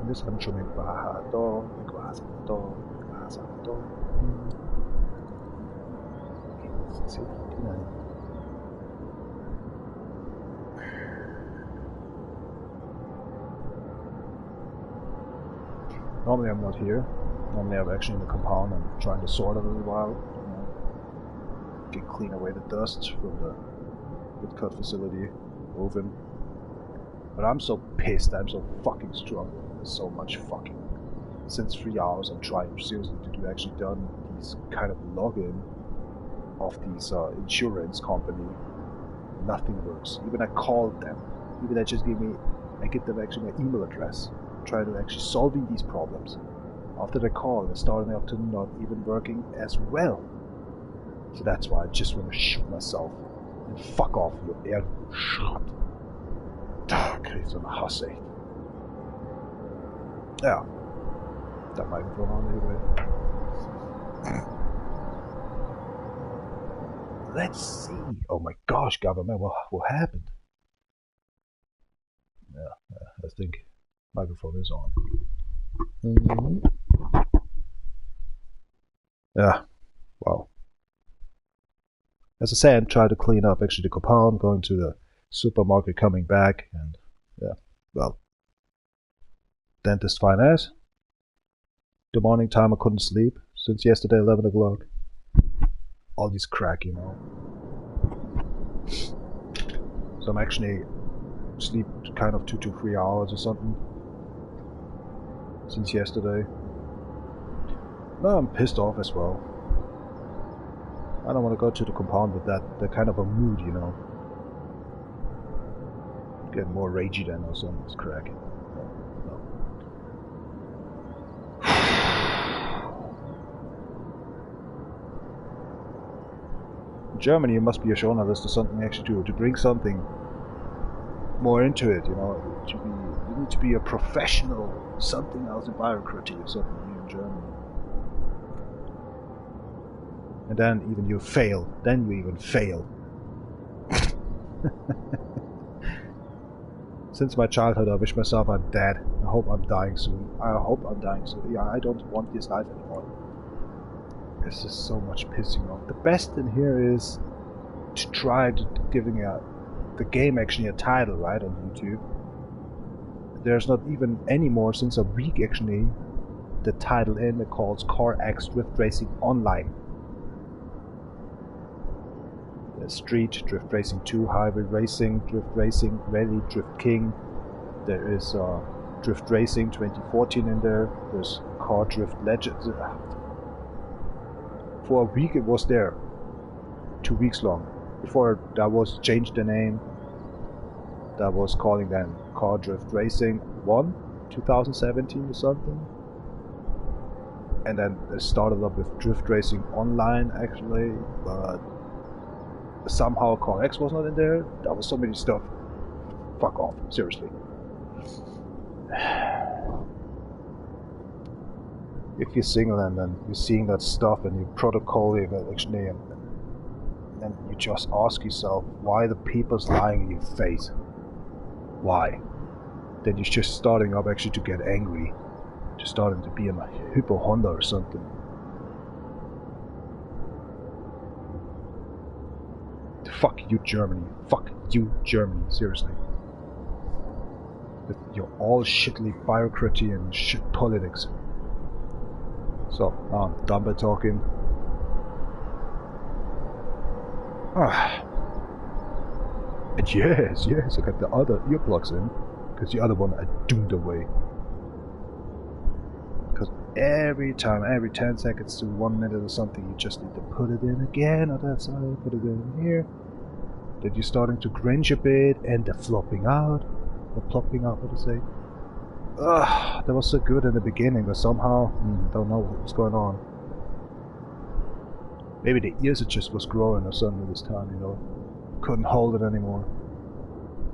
Nessancho me guardo. Normally I'm not here. Normally I'm actually in the compound and trying to sort it a little while. Get clean away the dust from the woodcut facility. Moving. But I'm so pissed, I'm so fucking struggling. There's so much fucking... Since 3 hours I'm trying seriously to do actually done these kind of login of these insurance company. Nothing works. Even I called them. Even they just give them actually my email address. Try to actually solving these problems. After the call, it's starting out to not even working as well. So that's why I just want to shoot myself. And fuck off, you Ergo. Okay, so eine Hasse. Ja. Da microphone on anyway. Let's see. Oh my gosh, government, what happened? Yeah, I think microphone is on. Yeah, wow. As I said, I'm trying to clean up actually the compound, going to the supermarket, coming back, and yeah, well, dentist fine ass. The morning time I couldn't sleep since yesterday 11 o'clock. All this crack, you know. So I'm actually sleep kind of 2 to 3 hours or something since yesterday. No, I'm pissed off as well. I don't want to go to the compound with that kind of a mood, you know. Getting more ragey than or something. It's crack. No. In Germany, you must be a journalist or something actually to bring something more into it, you know. You need to be a professional, something else in bureaucracy or something here in Germany. And then even you fail. Then you even fail. Since my childhood, I wish myself I'm dead. I hope I'm dying soon. Yeah, I don't want this life anymore. There's just so much pissing off. The best in here is to try to giving the game actually a title, right, on YouTube. There's not even anymore since a week actually the title in it calls CarX Drift Racing Online. Street, Drift Racing 2, Highway Racing, Drift Racing, Rally, Drift King. There is Drift Racing 2014 in there. There's Car Drift Legends. For a week it was there. 2 weeks long. Before that was changed the name. That was calling them Car Drift Racing 1, 2017 or something. And then it started up with Drift Racing Online actually, but somehow CarX was not in there. That was so many stuff. Fuck off, seriously. If you're single and then you're seeing that stuff and you're protocoling it actually, and you just ask yourself why the people's lying in your face. Why? Then you're just starting up actually to get angry. Just starting to be a hypo Honda or something. Fuck you, Germany. Fuck you, Germany. Seriously. With your all shitly bureaucracy and shit politics. So, now I'm done by talking. And yes, I got the other earplugs in. Because the other one I doomed away. Because every time, every 10 seconds to 1 minute or something, you just need to put it in again on that side, put it in here. Then you're starting to cringe a bit, and the flopping out, or plopping out, what to say. That was so good in the beginning, but somehow, don't know what's going on. Maybe the ears it just was growing or something this time, you know. Couldn't hold it anymore.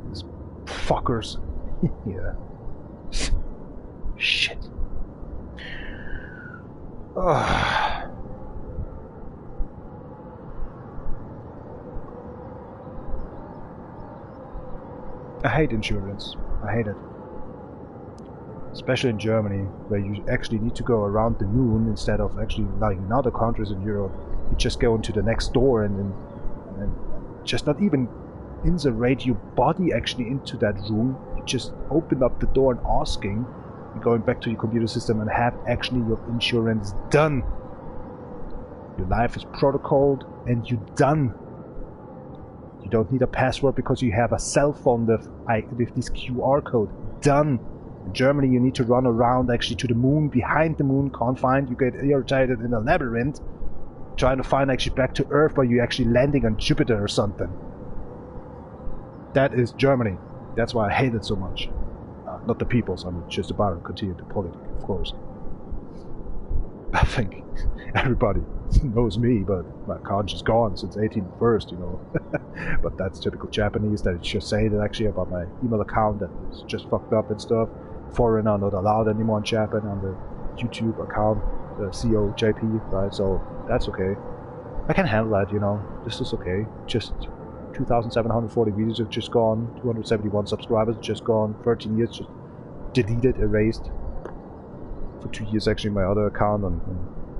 These fuckers. Yeah. Shit. I hate insurance. I hate it. especially in Germany, where you actually need to go around the moon instead of actually like in other countries in Europe. You just go into the next door and just not even insert your body actually into that room. You just open up the door and asking, and going back to your computer system and have actually your insurance done. Your life is protocoled and you're done. You don't need a password because you have a cell phone with this QR code. Done. In Germany you need to run around actually to the moon, behind the moon, can't find, you get irritated in a labyrinth, trying to find actually back to Earth where you're actually landing on Jupiter or something. That is Germany. That's why I hate it so much. Not the peoples, I mean just about to continue the politics, of course. I think everybody knows me, but my account is gone since 18th, you know. But that's typical Japanese, that it just say that actually about my email account that it's just fucked up and stuff. Foreigner not allowed anymore in Japan on the YouTube account, the COJP, right? So that's okay. I can handle that, you know. This is okay. Just 2,740 videos are just gone, 271 subscribers just gone, 13 years just deleted, erased. For 2 years actually my other account on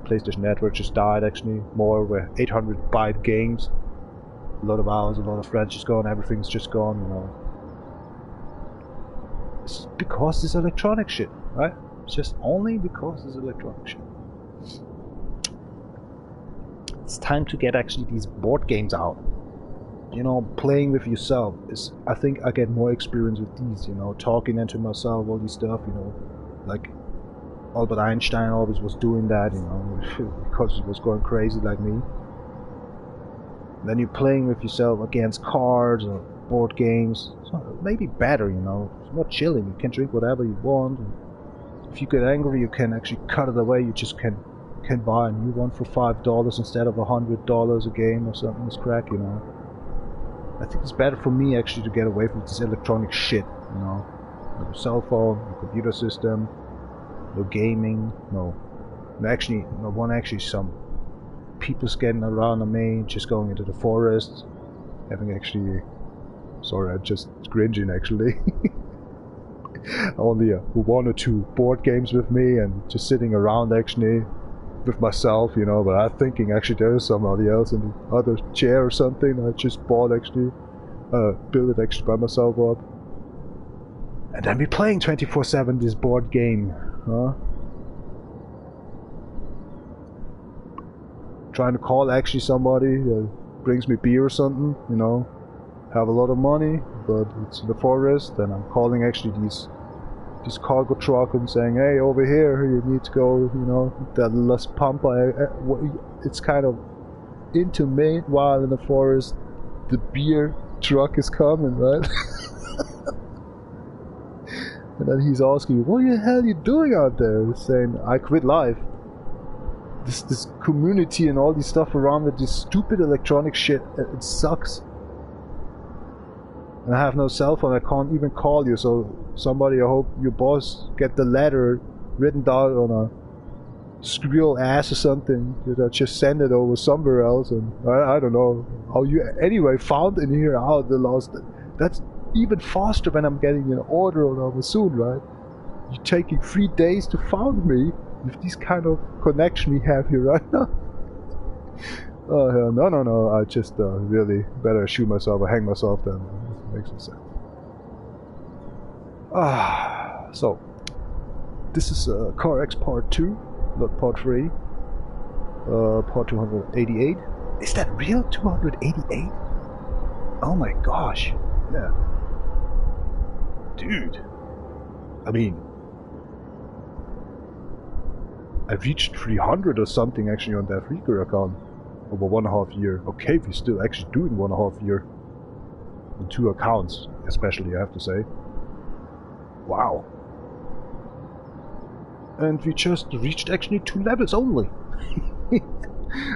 PlayStation Network just died actually. More where 800 byte games, a lot of hours, a lot of friends just gone, everything's just gone, you know. It's because this electronic shit, right? It's just only because this electronic shit. It's time to get actually these board games out. You know, playing with yourself is, I think I get more experience with these, you know, talking into myself, all this stuff, you know, like Albert Einstein always was doing that, you know, because he was going crazy like me. And then you're playing with yourself against cards or board games, so maybe better, you know, it's more chilling, you can drink whatever you want. And if you get angry, you can actually cut it away, you just can buy a new one for $5 instead of $100 a game or something, it's crack, you know. I think it's better for me actually to get away from this electronic shit, you know. Your cell phone, your computer system, no gaming, no some people skating around on me, just going into the forest, having actually, sorry, I'm just cringing actually. Only one or two board games with me and just sitting around actually with myself, you know, but I'm thinking actually there is somebody else in the other chair or something. I just bought actually, built it actually by myself up. And then be playing 24/7 this board game, huh? Trying to call actually somebody that brings me beer or something, you know. Have a lot of money, but it's in the forest, and I'm calling actually this cargo truck and saying, hey, over here, you need to go, you know, that Las Pampa, it's kind of intimate while in the forest, the beer truck is coming, right? And then he's asking, what the hell are you doing out there? He's saying, I quit life. This community and all this stuff around with this stupid electronic shit, it sucks. And I have no cell phone, I can't even call you, so somebody, I hope your boss get the letter written down on a squirrel ass or something, you know, just send it over somewhere else, and I don't know how you anyway found in here out the last, that's even faster when I'm getting an order on Amazon, right? You're taking 3 days to find me with this kind of connection we have here right now. Oh hell, no, I just really better shoot myself or hang myself then. Makes no sense. So this is CarX Part 2, not Part 3. Part 288. Is that real 288? Oh my gosh, yeah. Dude, I mean, I reached 300 or something actually on that DefRekka account over 1.5 years. Okay, we're still actually doing 1.5 years. On 2 accounts, especially, I have to say. Wow. And we just reached actually 2 levels only.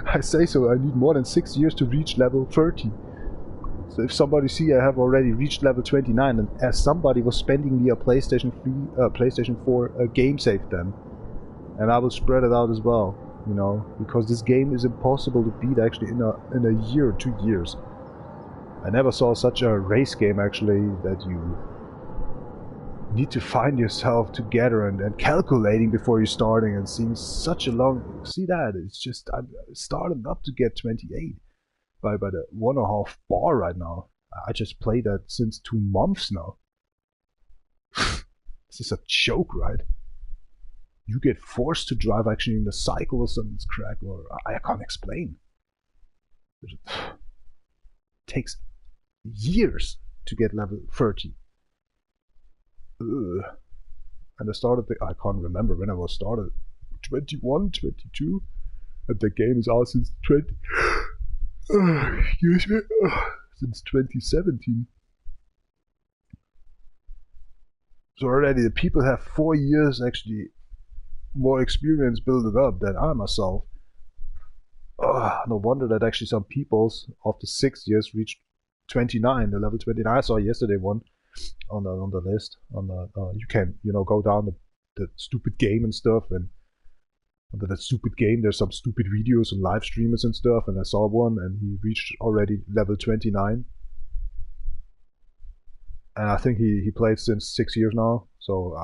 I say so, I need more than 6 years to reach level 30. So if somebody see I have already reached level 29, and as somebody was spending me a PlayStation 4 game save then, and I will spread it out as well, you know, because this game is impossible to beat actually in a year or 2 years. I never saw such a race game actually that you need to find yourself together and calculating before you're starting and seeing such a long. See that? It's just I'm starting not to get 28 by the 1.5 bar right now. I just played that since 2 months now. This is a joke, right? You get forced to drive actually in the cycle or something's crack, or I can't explain. It takes years to get level 30. Ugh. And I started, I can't remember when I was started, 21, 22, and the game is out since 20, excuse me, since 2017. So already the people have 4 years actually more experience built it up than I myself. No wonder that actually some peoples after 6 years reached 29, the level 29. I saw yesterday one on the list. You can go down the stupid game and stuff, and under that stupid game there's some stupid videos and live streamers and stuff, and I saw one and he reached already level 29. And I think he played since 6 years now. So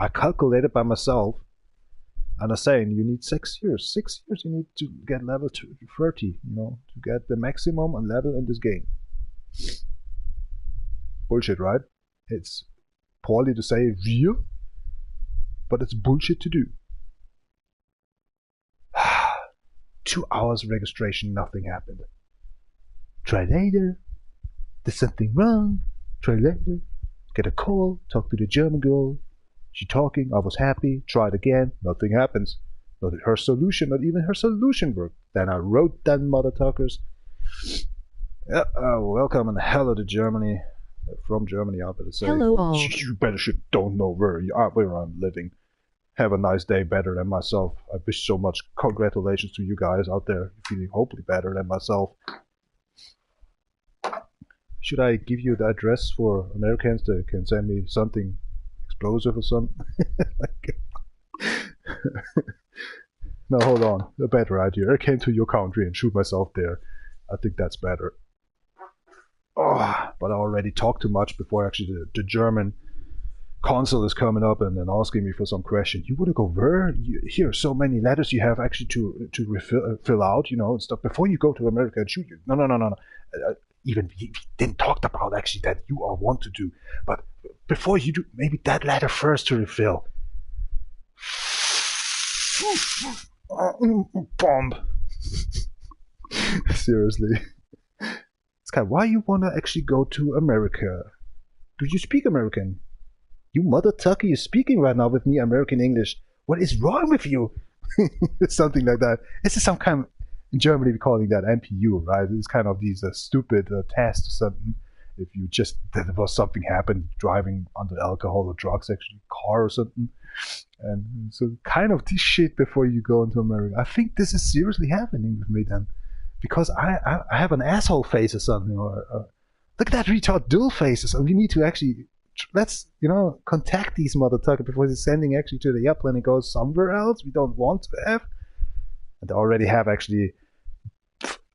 I calculated by myself, and I'm saying you need 6 years. 6 years you need to get level 30, to get the maximum and level in this game. Bullshit, right? It's poorly to say real, but it's bullshit to do. 2 hours registration, nothing happened. Try later. There's something wrong. Try later. Get a call. Talk to the German girl. She talking. I was happy. Tried again. Nothing happens. Not her solution. Not even her solution worked. Then I wrote them mother talkers. Yeah, welcome and hello to Germany. From Germany, I better say. Hello all. You better don't know where I'm living. Have a nice day, better than myself. I wish so much congratulations to you guys out there, feeling hopefully better than myself. Should I give you the address for Americans that can send me something explosive or something? No, hold on. A better idea. I came to your country and shoot myself there. I think that's better. Oh, but I already talked too much before actually the German consul is coming up and then asking me for some question. You want to go where? Here, so many letters you have actually to fill out, and stuff before you go to America and shoot you. No. Even we didn't talk about actually that you all want to do, but before you do, maybe that letter first to refill. Bomb. Seriously. Sky, why you wanna actually go to America? Do you speak American? You mother tucker, you're speaking right now with me American English. What is wrong with you? Something like that. This is some kind of, in Germany we're calling that MPU, right? It's kind of these stupid tests or something. If you just, there was something happened driving under alcohol or drugs, actually, car or something. And so kind of this shit before you go into America. I think this is seriously happening with me then. Because I have an asshole face or something, or look at that retard dual faces, and we need to actually, let's, contact these motherfuckers before they're sending actually to the airplane and goes somewhere else we don't want to have. And they already have actually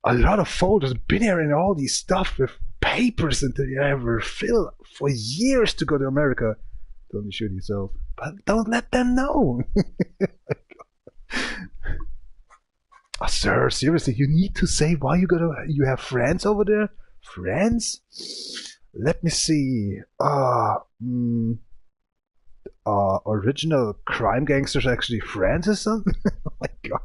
a lot of folders been here in all these stuff with papers that they ever fill for years to go to America. Don't shoot yourself, but don't let them know. Oh, sir, seriously, you need to say why you have friends over there? Friends? Let me see. Original crime gangsters actually friends or something? Oh my god.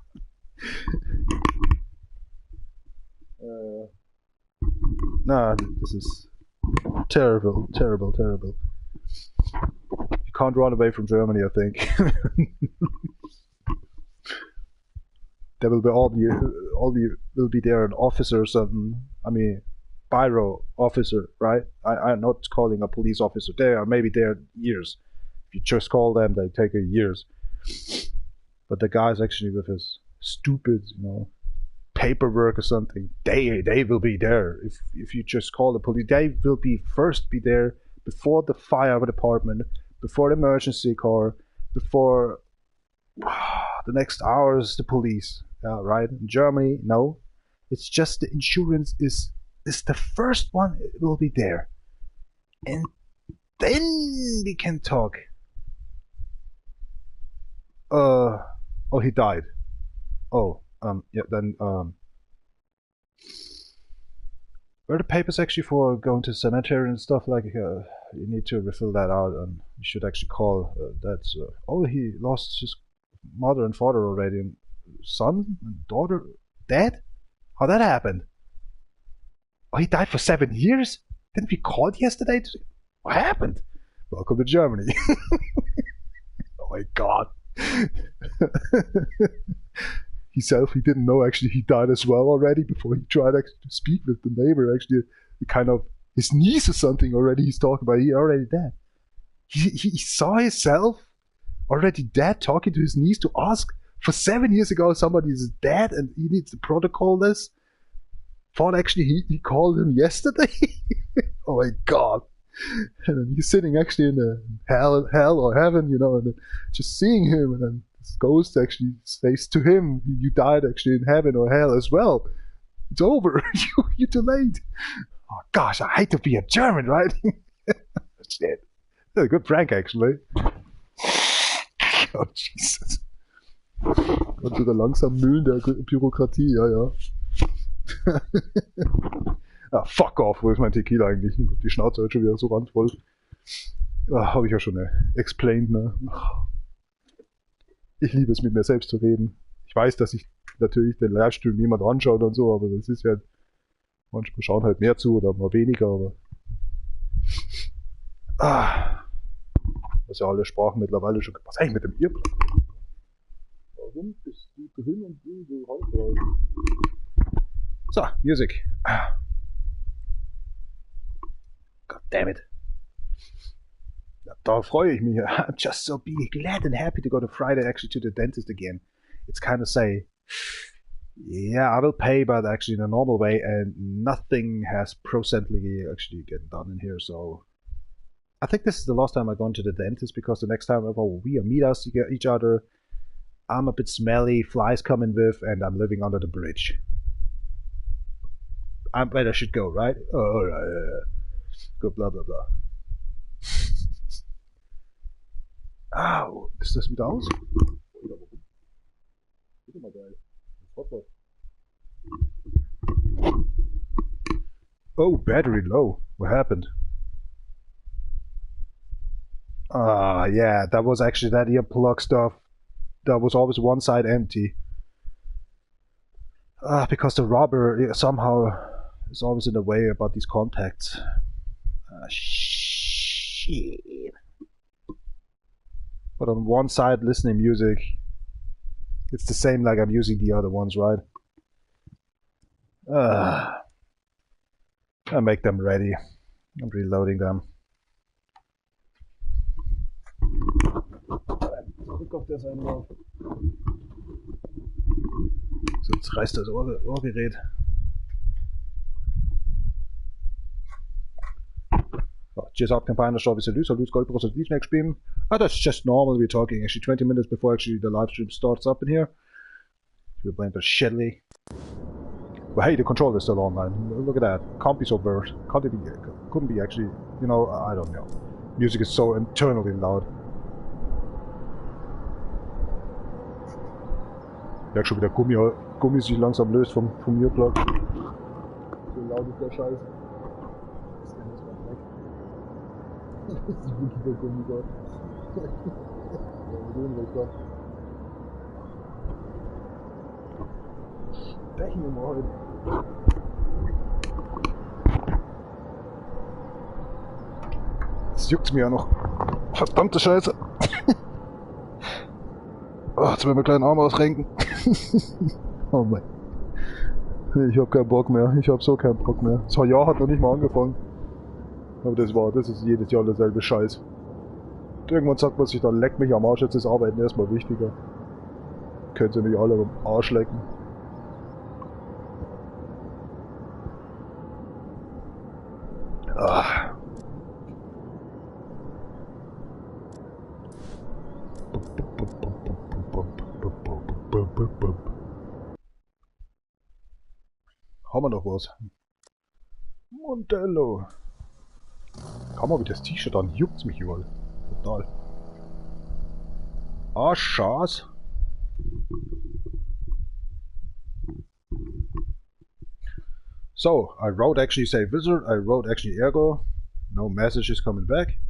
No, this is terrible. You can't run away from Germany, I think. There will be all will be there an officer or something. I mean, Biro officer, right? I'm not calling a police officer. They are maybe there years. If you just call them, they take years. But the guys actually with his stupid, paperwork or something, they will be there. If you just call the police, they will be there before the fire department, before the emergency car, before the next hours the police. Right? In Germany, no. It's just the insurance is the first one. It will be there. And then we can talk. Oh, he died. Oh, yeah, then, were the papers actually for going to cemetery and stuff like, you need to refill that out, and you should actually call, that's, oh, he lost his mother and father already, and son and daughter dead? How that happened? Oh, he died for 7 years? Didn't we call yesterday? What happened? Welcome to Germany. Oh my god. He didn't know actually he died as well already before he tried actually to speak with the neighbor. Actually, kind of his niece or something already he's talking about. He already dead. He saw himself already dead talking to his niece to ask for 7 years ago somebody is dead and he needs to protocol this. Thought actually he called him yesterday. Oh my god. And then he's sitting actually in a hell or heaven, you know, and then just seeing him, and then this ghost actually says to him, you died actually in heaven or hell as well. It's over. You're too late. Oh gosh, I hate to be a German, right? Shit. That's a good prank actually. Oh Jesus. Und wieder langsam Mühlen der Bürokratie, ja. Ah, fuck off, wo ist mein Tequila eigentlich? Die Schnauze wird schon wieder so randvoll. Ah, habe ich ja schon explained, ne? Ich liebe es, mit mir selbst zu reden. Ich weiß, dass ich natürlich den Livestream niemand anschaut und so, aber das ist ja, manchmal schauen halt mehr zu oder mal weniger, aber was ja alle Sprachen mittlerweile schon. Was eigentlich mit dem Earplug? Warum bist du hin und so heute? So, Music. God damn it. Da freue ich mich. I'm just so glad and happy to go to Friday actually to the dentist again. It's kind of say, yeah, I will pay, but actually in a normal way, and nothing has procently actually get done in here. So I think this is the last time I'm going to the dentist, because the next time we meet us each other, I'm a bit smelly, flies coming with, and I'm living under the bridge. I bet I should go, right? Oh, right. Go, blah, blah, blah. Au, ist das wieder aus? Oh, battery low. What happened? Yeah, that was actually that earplug stuff. That was always one side empty. Because the rubber somehow is always in the way about these contacts. Shit. But on one side, listening music, it's the same like I'm using the other ones, right? I make them ready. I'm reloading them. Sonst reißt das Ohrgerät. Just up campaign shop is a loose gold process each next stream. That's just normal. We're talking actually 20 minutes before actually the live stream starts up in here. We're playing the shittily. But hey, the controller is still online. Look at that. Can't be so blurred. Couldn't be actually, you know, I don't know. Music is so internally loud. Ich merke schon, wie der Gummi sich langsam löst vom Earplug. So laut ist der Scheiß. Das ist wirklich der Gummi da. Stechen wir mal heute. Jetzt juckt's mir ja noch. Verdammte Scheiße. Oh, jetzt werden wir kleinen Arm ausrenken. Oh Mann. Ich hab keinen Bock mehr. Ich hab so keinen Bock mehr. Das Jahr hat noch nicht mal angefangen. Aber das ist jedes Jahr derselbe Scheiß. Und irgendwann sagt man sich dann, leck mich am Arsch, jetzt ist Arbeiten erstmal wichtiger. Können sie mich alle am Arsch lecken. Ah. Haben wir noch was? Montello. Kann man wieder das T-Shirt an, juckt's mich überall. Total. Ah, Scheiß. So, I wrote actually say wizard, I wrote actually Ergo. No message is coming back.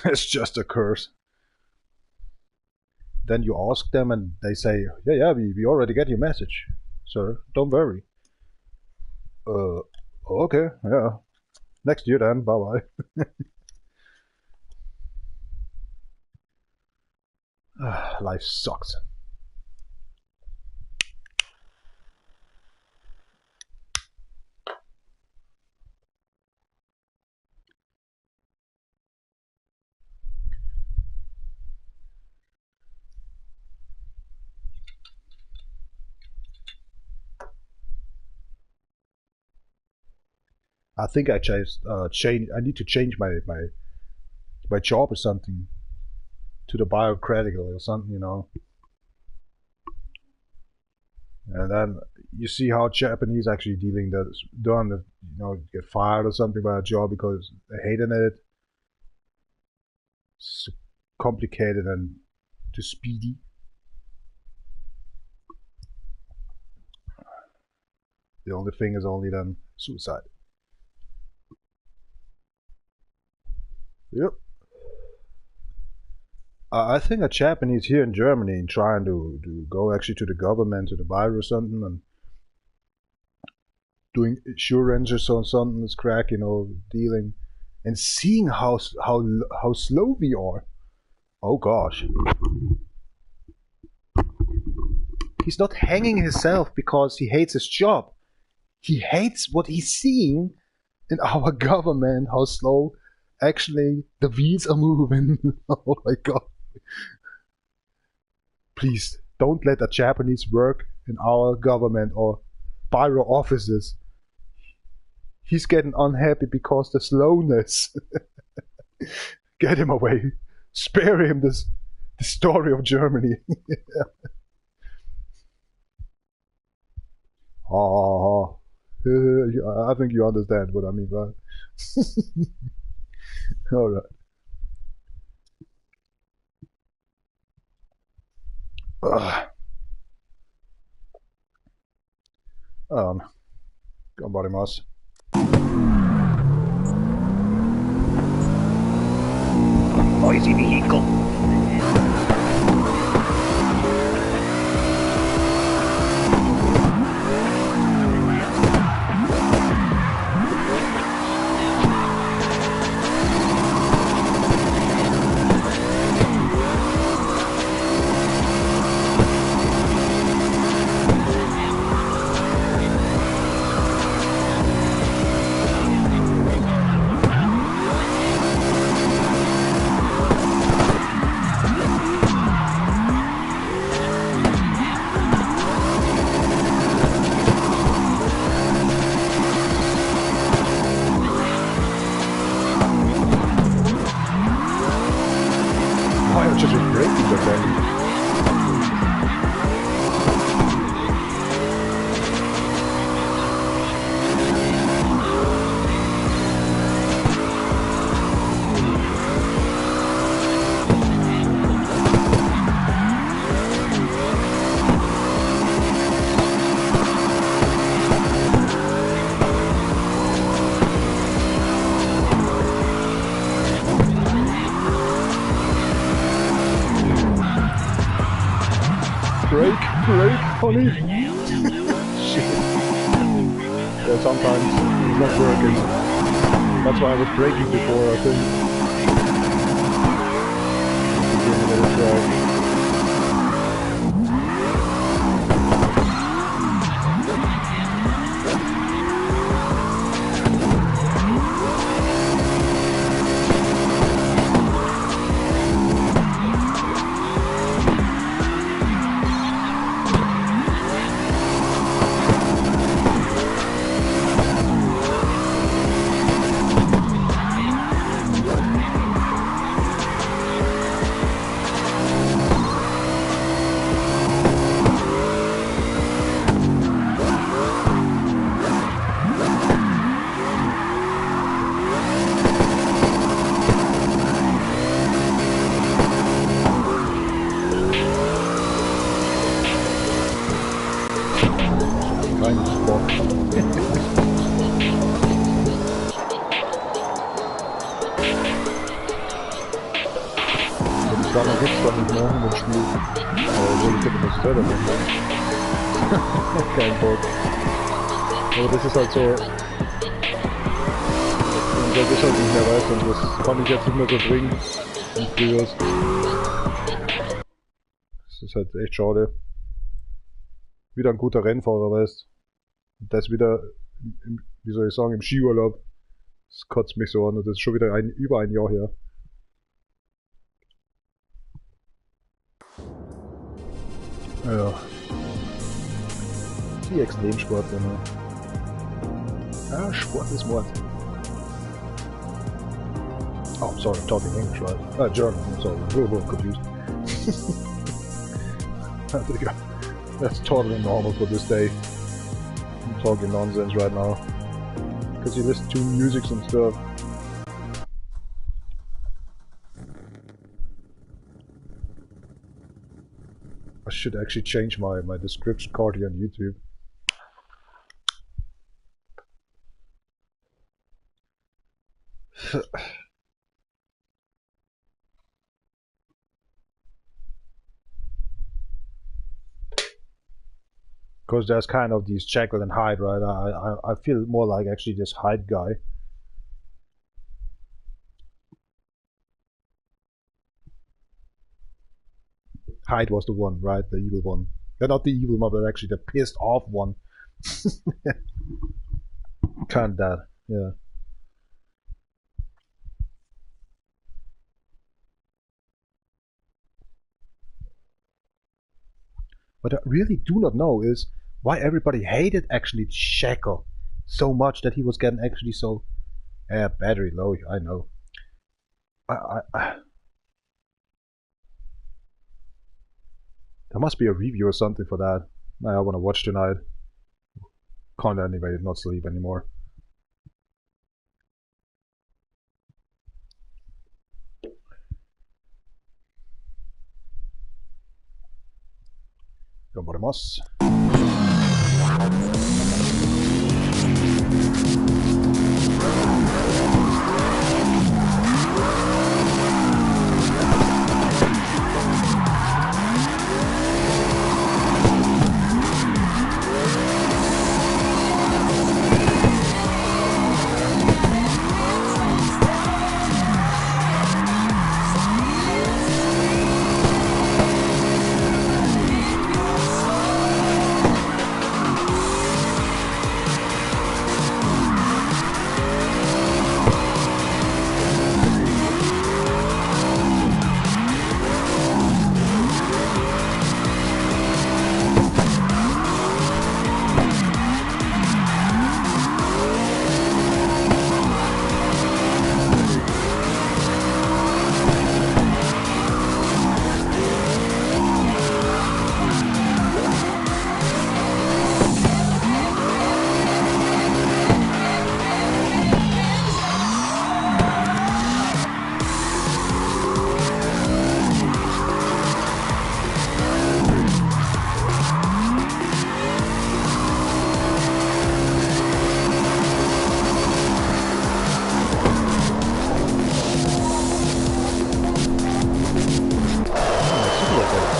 It's just a curse. Then you ask them and they say, yeah, we already get your message, sir, don't worry. Okay, yeah. Next year then, bye-bye. Life sucks. I think I just I need to change my job or something to the biocritical or something, you know. And then you see how Japanese actually dealing that's done, that, you know, get fired or something by a job because they hating it. It's complicated and too speedy. The only thing is only then suicide. Yep. I think a Japanese here in Germany trying to go actually to the government, to the buyer or something, and doing insurance or something is crack, you know, dealing, and seeing how slow we are. Oh gosh. He's not hanging himself because he hates his job. He hates what he's seeing in our government, how slow actually the wheels are moving. Oh my god. Please, don't let a Japanese work in our government or bureau offices. He's getting unhappy because the slowness. Get him away. Spare him the story of Germany. Oh, I think you understand what I mean, right? All right. Ganbarimasu. Noisy vehicle. Brake, honey. Shit. Yeah, sometimes it's not working. That's why I was braking before, I think. Give it a try. lange gibt's dann nicht mehr in dem Spiel. Aber ich könnte das selber machen. Kein Bock. Aber das ist halt so... Und das ist halt nicht mehr weiß und das kann ich jetzt nicht mehr so bringen. Wie früher. Das ist halt echt schade. Wieder ein guter Rennfahrer, weißt du. Das wieder, wie soll ich sagen, im Skiurlaub. Das kotzt mich so an und das ist schon wieder über ein Jahr her. Ja. Die Extremsportler, ne? Ah, Sport ist Mord. Oh, sorry, I'm talking English, right? German, I'm sorry, I'm a little confused. That's totally normal for this day. I'm talking nonsense right now. Because you listen to music and stuff. I should actually change my description card here on YouTube. Because there's kind of these Jekyll and Hyde, right? I feel more like actually this Hyde guy. Hyde was the one, right? The evil one. They're not the evil one, but actually the pissed off one. Kind of that, yeah. What I really do not know is why everybody hated actually Jekyll so much that he was getting actually so battery low. I know. There must be a review or something for that. I want to watch tonight. Can't anyway, not sleep anymore.頑張ります.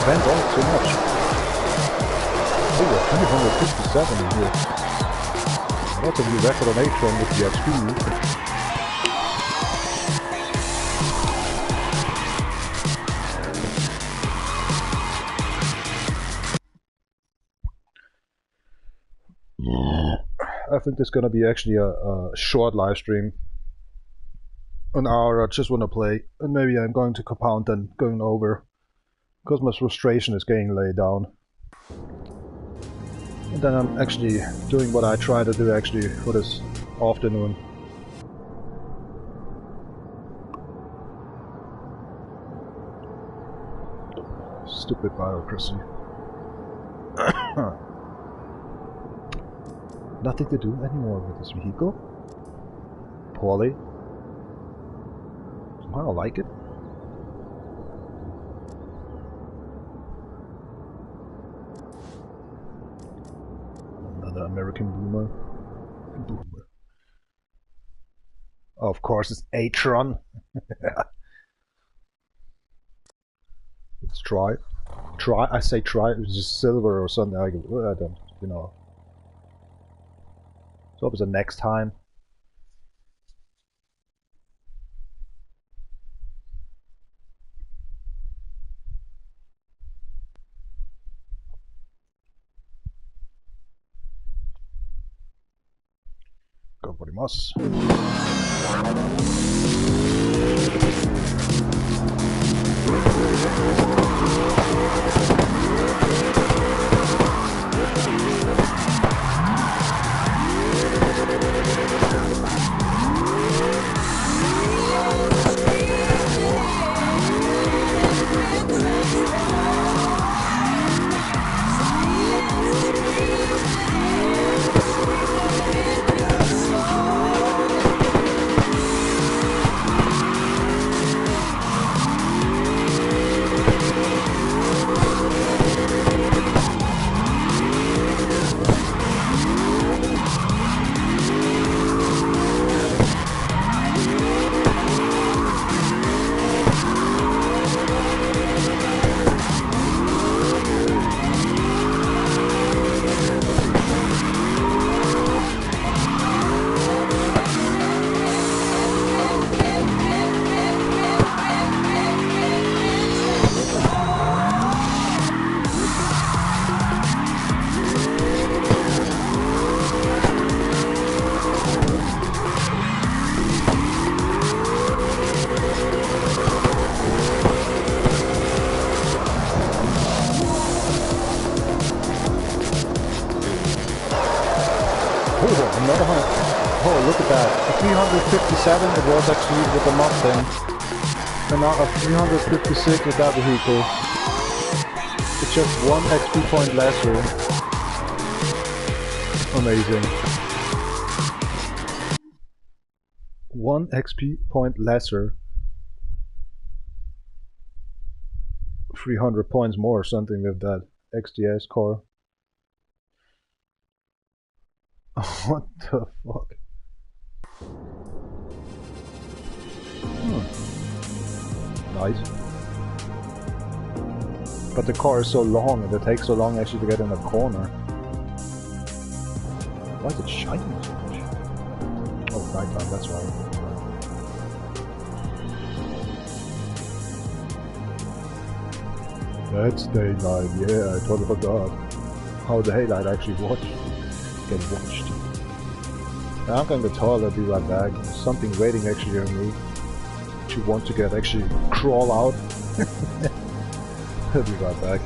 Went on too much. Oh, 357 in here. That's a new record on H1 with the XP. I think there's gonna be actually a short live stream. An hour, I just wanna play. And maybe I'm going to compound and going over. Because my frustration is getting laid down. And then I'm actually doing what I try to do actually for this afternoon. Stupid bureaucracy. Nothing to do anymore with this vehicle. Poorly. I don't like it. American boomer. Of course, it's A-tron. It's try. I say try, it's just silver or something. I don't, you know. So it was the next time. Godvarimas. Another one. Oh, look at that. A 357 it was actually with the mod thing. And now a 356 with that vehicle. It's just 1 XP point lesser. Amazing. 1 XP point lesser. 300 points more or something with that XDS core. What the fuck? Nice. But the car is so long and it takes so long actually to get in a corner. Why is it shining so much? Oh, nighttime, that's right. That's daylight, yeah, I totally forgot. How the daylight actually get watched. Now I'm going to the toilet, I'll be right back. There's something waiting actually on me. You want to get actually crawl out. I'll be right back.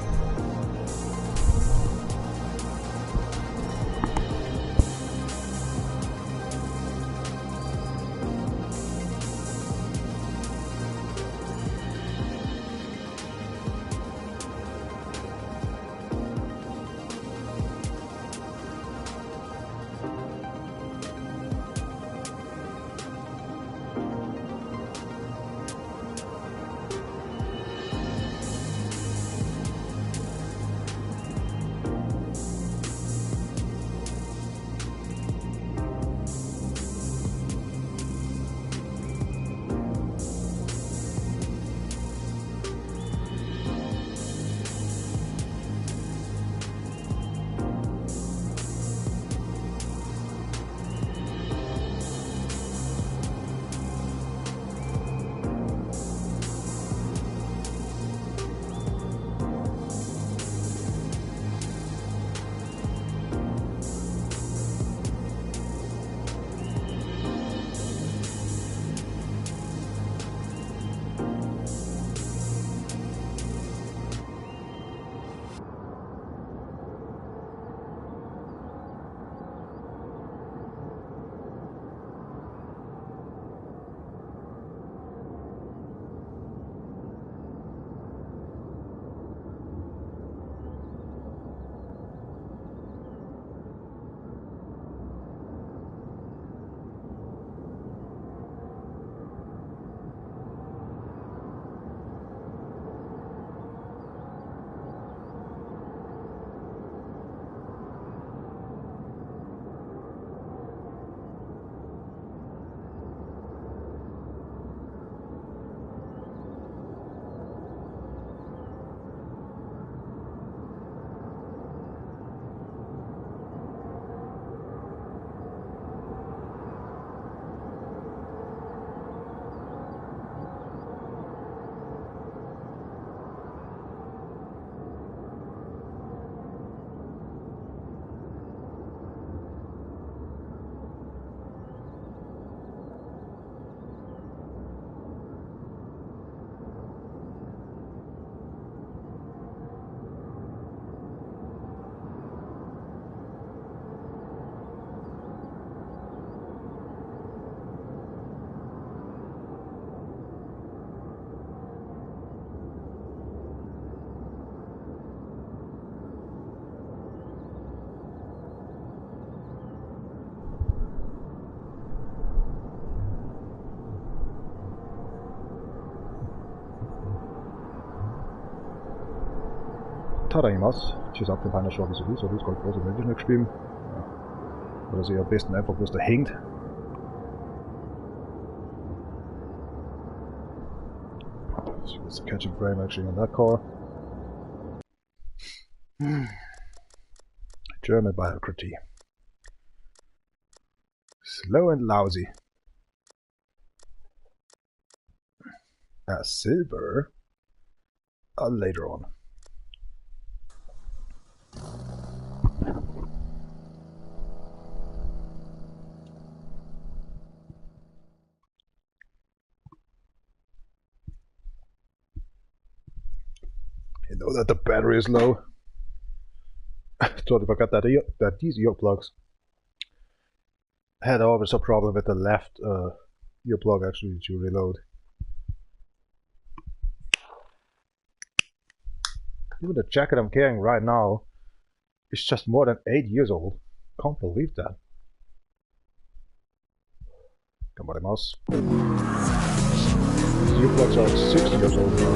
Tadaimasu. She's up in Anniversity, so this called also Livestream stream. Oder sie am besten einfach bloß da hängt. So it's a catching frame actually on that car. German biography. Slow and lousy. Silver. Later on. You know that the battery is low. Totally forgot that these earplugs had always a problem with the left earplug actually to reload. Even the jacket I'm carrying right now is just more than 8 years old. Can't believe that. Come on, mouse. These earplugs are 6 years old now.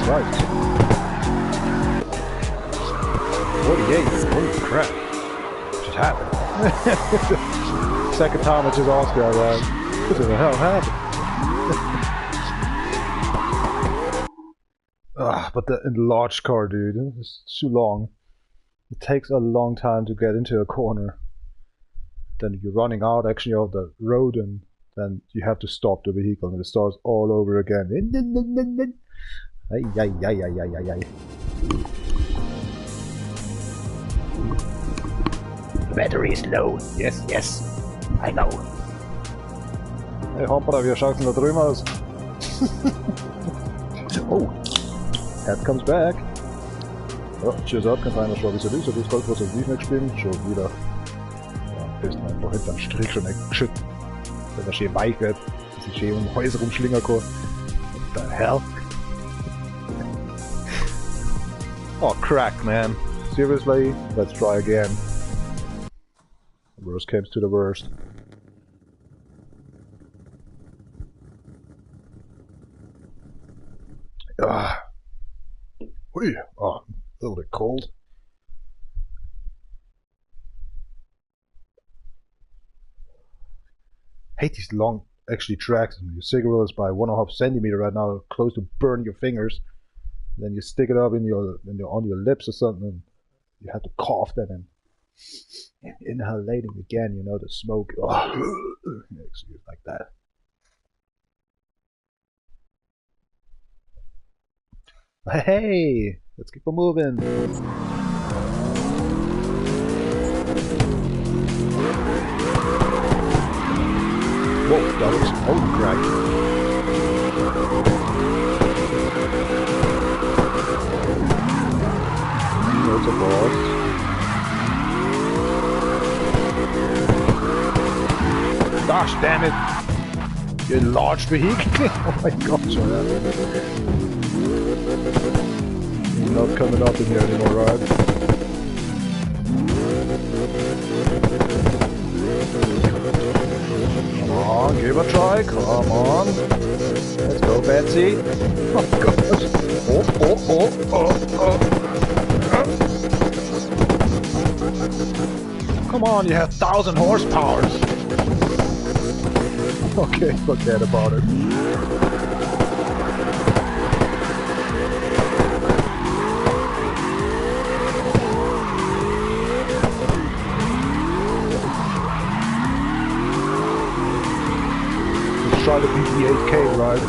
Right. 48. Holy crap. What just happened? Second time I just asked you, what the hell happened? But the enlarged car, dude, it's too long. It takes a long time to get into a corner. Then you're running out actually of the road and then you have to stop the vehicle and it starts all over again. Ay. The battery is low. Yes. I know. Hey, hoppla, vi har chansen att rymma oss. Oh, Head comes back. Oh, cheers up, kan einer schon wie so das Gold, was auf Livestream spielen, schon wieder. Ja, bist man einfach hinterm Strich schon geschützt. Wenn er schön weich wird, dass ich schön um Häuser rumschlingern kann. What the hell? Oh, crack, man. Seriously? Let's try again. The worst comes to the worst. Oh, a little bit cold. hate these long actually tracks. Your cigarette is by 1.5 centimeter right now, close to burn your fingers. Then you stick it up in on your lips or something. And you have to cough that and inhalating again. You know, the smoke. Like that. Hey, let's keep on moving. Whoa, that was holy crap. There's a boss. Gosh damn it! You large vehicle! Oh my gosh, you're not coming up in here anymore, right? Come on, give a try, come on. Let's go, Betsy. Oh gosh. Come on, you have 1,000 horsepower. Okay, forget about it. Try to beat the 8K, right?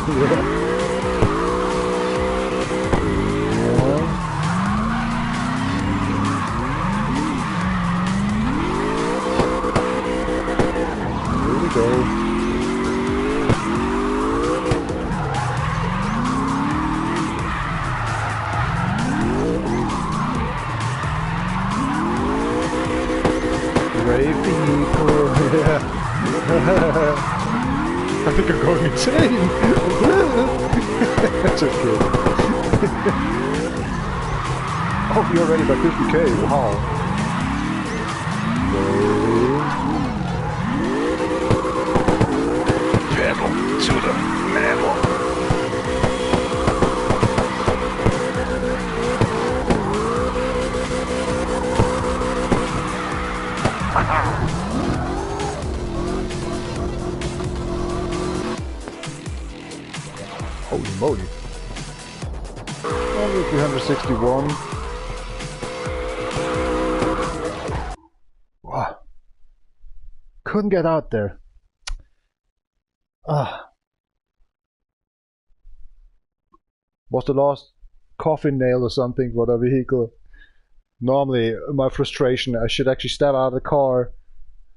Here we go. Brave people, yeah. I think I'm going insane! Just kidding. Oh, you're already by 50K, wow. Pedal to the metal. Holy moly. Only 361. Wow. Couldn't get out there. Was the last coffin nail or something for the vehicle? Normally, my frustration, I should actually step out of the car,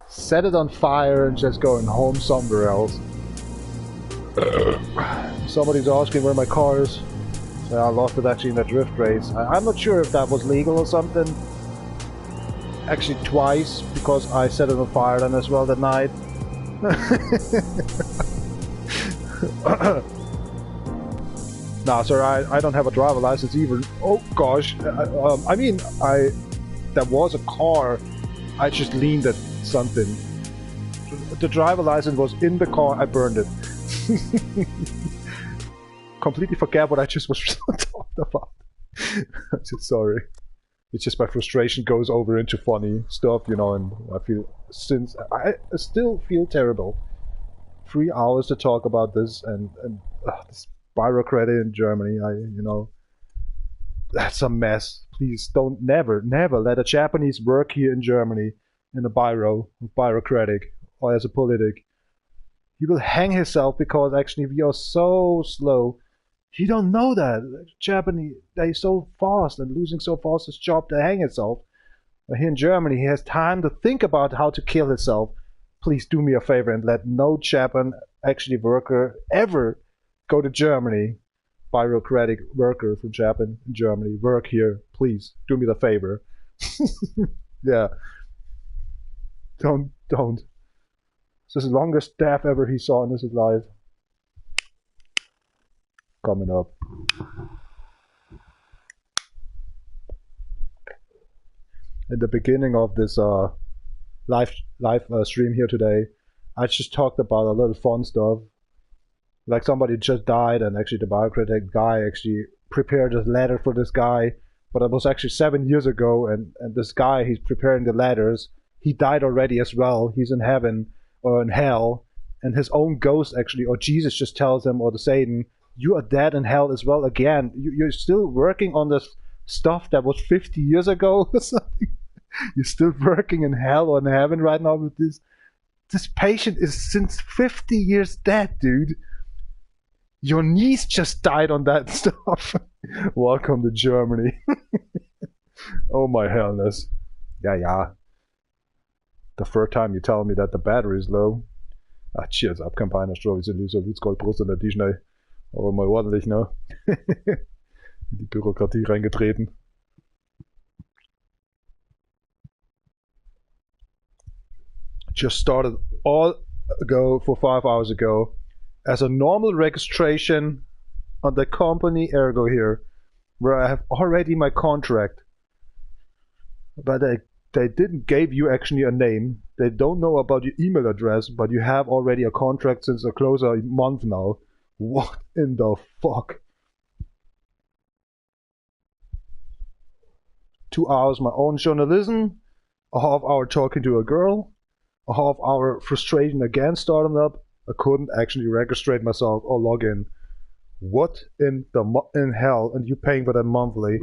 set it on fire and just go home somewhere else. Somebody's asking where my car is. I lost it actually in that drift race. I'm not sure if that was legal or something. Actually twice, because I set it on fire then as well that night. Nah, sir, I don't have a driver license either. Oh gosh, I mean, that was a car. I just leaned at something. The driver license was in the car, I burned it. Completely forget what I just was talking about. I'm so sorry. It's just my frustration goes over into funny stuff, you know, and I still feel terrible. 3 hours to talk about this and this bureaucracy in Germany, you know, that's a mess. Please don't never let a Japanese work here in Germany in a bureaucratic or as a politic. He will hang himself because actually we are so slow. He don't know that. Japanese, they're so fast and losing so fast his job to hang himself. Here in Germany, he has time to think about how to kill himself. Please do me a favor and let no Japan actually worker ever go to Germany. Bureaucratic worker from Japan in Germany, work here. Please do me the favor. Yeah. Don't. This is the longest death ever he saw in his life. Coming up. In the beginning of this live stream here today, I just talked about a little fun stuff. Like somebody just died, and actually the bureaucratic guy actually prepared a letter for this guy, but it was actually 7 years ago, and this guy, he's preparing the letters. He died already as well. He's in heaven or in hell, and his own ghost actually, or Jesus just tells him, or the Satan, you are dead in hell as well again. You're still working on this stuff that was 50 years ago or something. You're still working in hell or in heaven right now with this. This patient is since 50 years dead, dude. Your niece just died on that stuff. Welcome to Germany. Oh my hellness. Yeah. The third time you tell me that the battery is low. Ah, cheers up, Kampagne, Stroh, wir sind so Witzgold, Brust unter die schnell. Aber mal ordentlich, ne? In die Bürokratie reingetreten. Just started all ago for 5 hours ago as a normal registration on the company Ergo here, where I have already my contract. But they didn't give you actually a name. They don't know about your email address, but you have already a contract since a closer month now. What in the fuck? 2 hours my own journalism, a half hour talking to a girl, a half hour frustration again starting up. I couldn't actually register myself or log in. What in hell? And you paying for that monthly?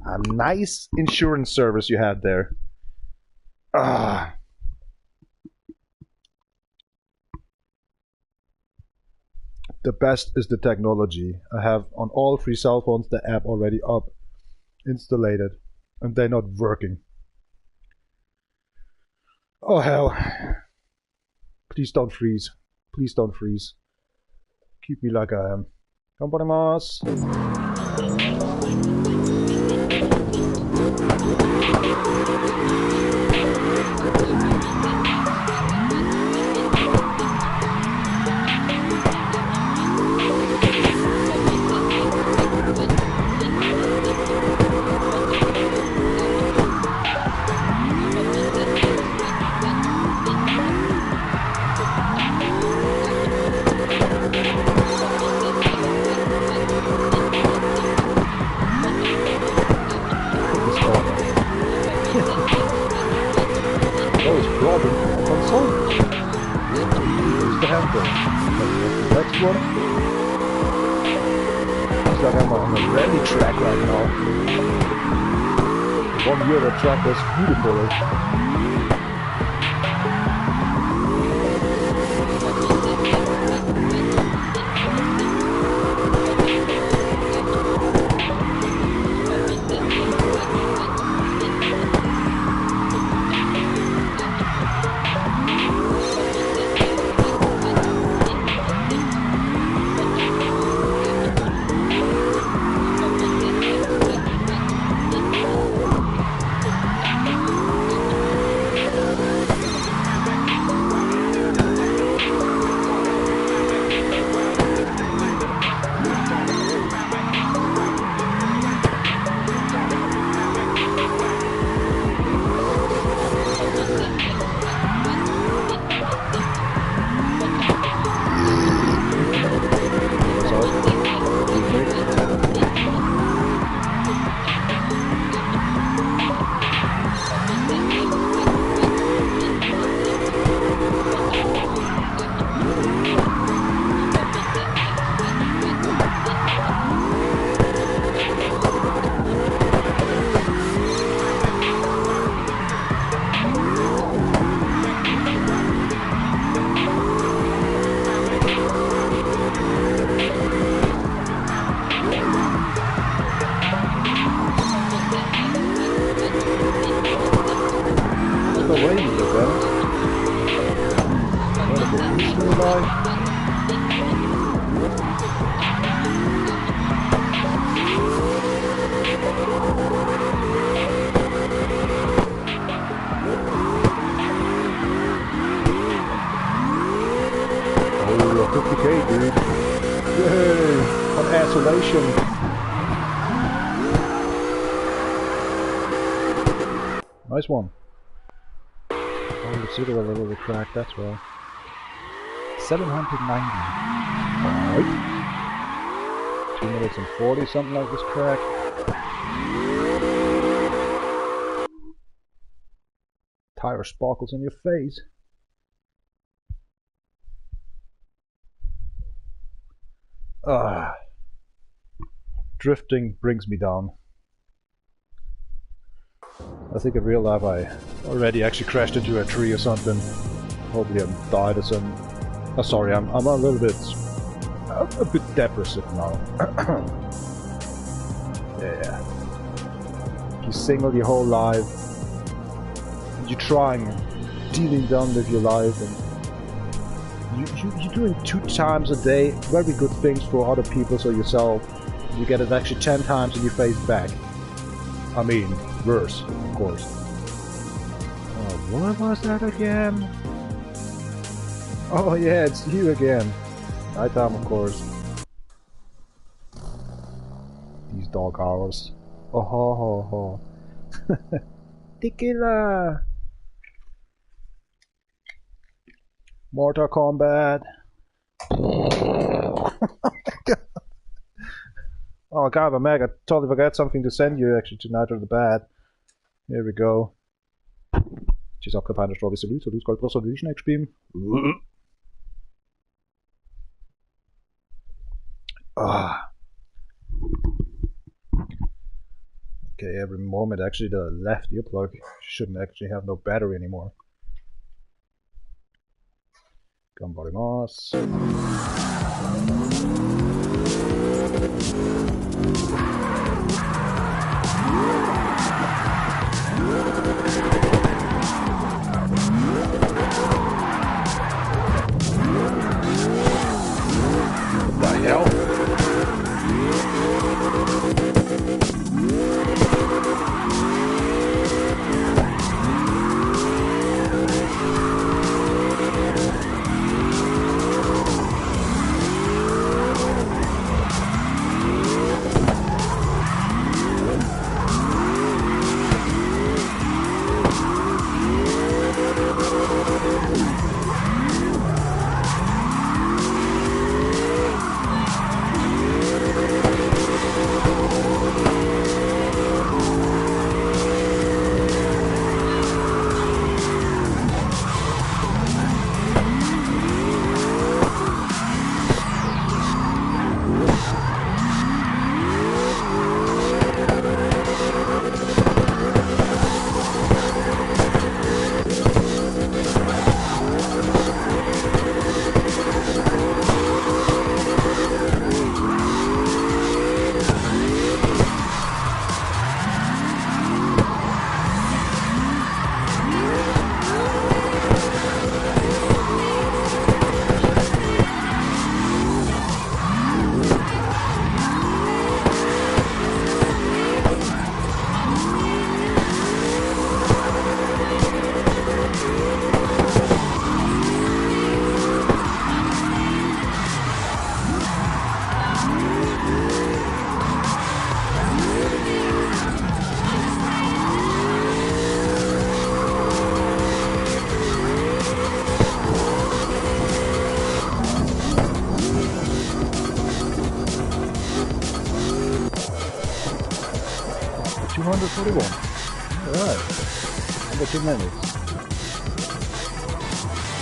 A nice insurance service you had there. Ah. The best is the technology. I have on all 3 cell phones the app already up, installed, and they're not working. Oh hell. Please don't freeze. Please don't freeze. Keep me like I am. Ganbarimasu. Next one. Looks like I'm on a rally track right now. 1 year the track was beautiful. Nice one. Oh, let's see the little crack, that's well. 790. Alright. 2 minutes and 40, something like this crack. Tire sparkles in your face. Drifting brings me down. I think in real life I already actually crashed into a tree or something. Hopefully I died or something. Oh, sorry, I'm a little bit... a bit depressive now. Yeah. You single your whole life. You're trying, dealing down with your life, and you're doing 2 times a day very good things for other people or yourself. You get it actually 10 times in your face back. I mean, worse, of course. Oh, what was that again? Oh yeah, it's you again. Nighttime, of course. These dog hours. Oh ho ho ho. Tequila! Mortal Kombat! Oh god, I'm mad. I totally forgot something to send you actually tonight or the bed. Here we go. Ci sono capace di trovare servizio, tu scopri cosa dici next stream. Okay, every moment actually the left earplug shouldn't actually have no battery anymore. Ganbarimasu. What the hell? Alright. Under 2 minutes.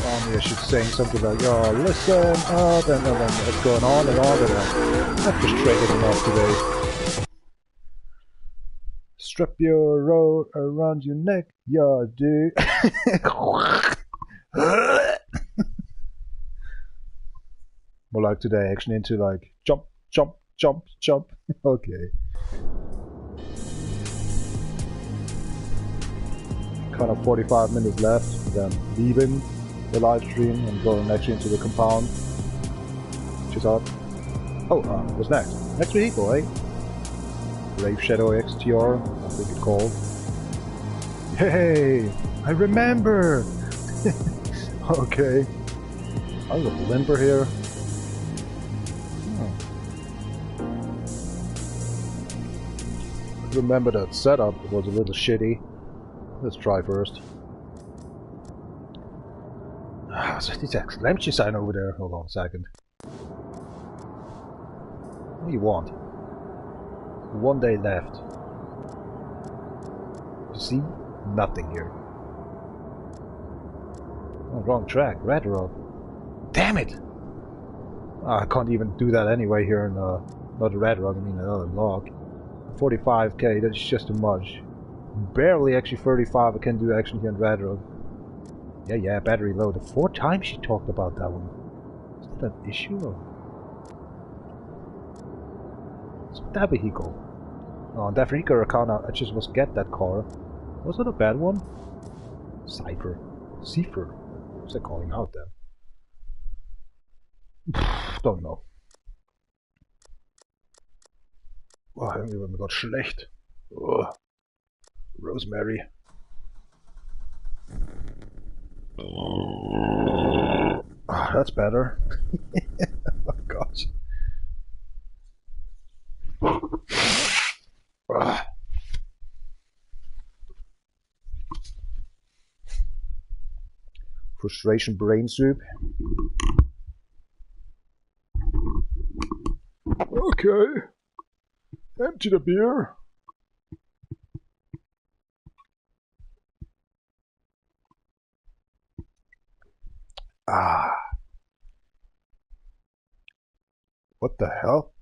I should sing something like, oh, listen up, and then it's going on and on, and I'm not frustrated enough today. Strap your rope around your neck, yeah, dude. More like today, actually into like, jump, jump, jump, jump. Okay. Kind of 45 minutes left, then leaving the live stream and going actually into the compound. Which is up. Oh, what's next? Next vehicle, eh? Brave Shadow X D.R.O, I think it's called. Hey, I remember! Okay. I got a limper here. I remember that setup was a little shitty. Let's try first. So this exclamation sign over there. Hold on a second. What do you want? 1 day left. You see? Nothing here. Oh, wrong track. Retro. Damn it! I can't even do that anyway here in not the Red Rock, I mean another log. 45k, that's just too much. Barely actually 35 I can do actually here in Red Rock. Yeah, battery low. The 4 times she talked about that one. Is that an issue or? What's with that vehicle? On DefRekka account I just was get that car. Was it a bad one? Cypher. What's that calling out then? Don't know. Oh, irgendwie mir grad schlecht. Oh. Rosemary. Oh, that's better. Oh gosh. Frustration brain soup. Okay. Empty the beer. What the hell?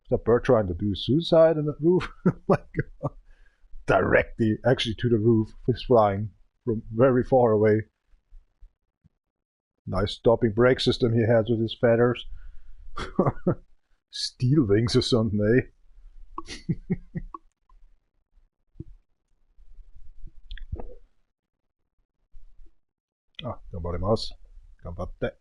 Is that bird trying to do suicide on the roof? Oh my god. Directly, actually to the roof. He's flying from very far away. Nice stopping brake system he has with his feathers. Steel wings or something, eh? Ah, 頑張ります。頑張って。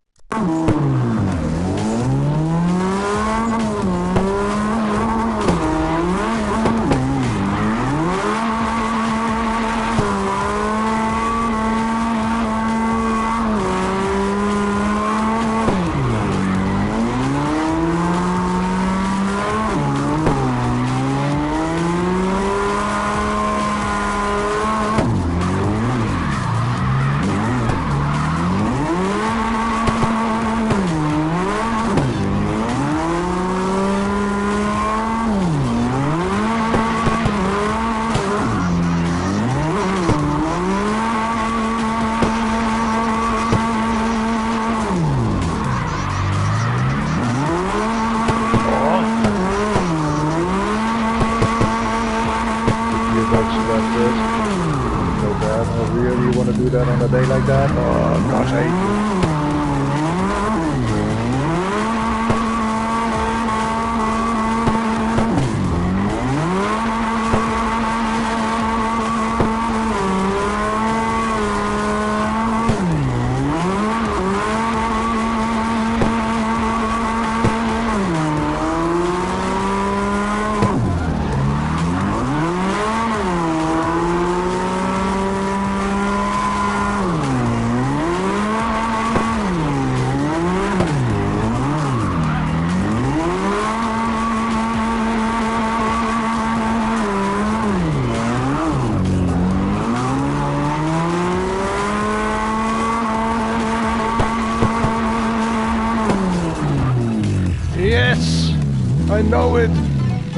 I know it!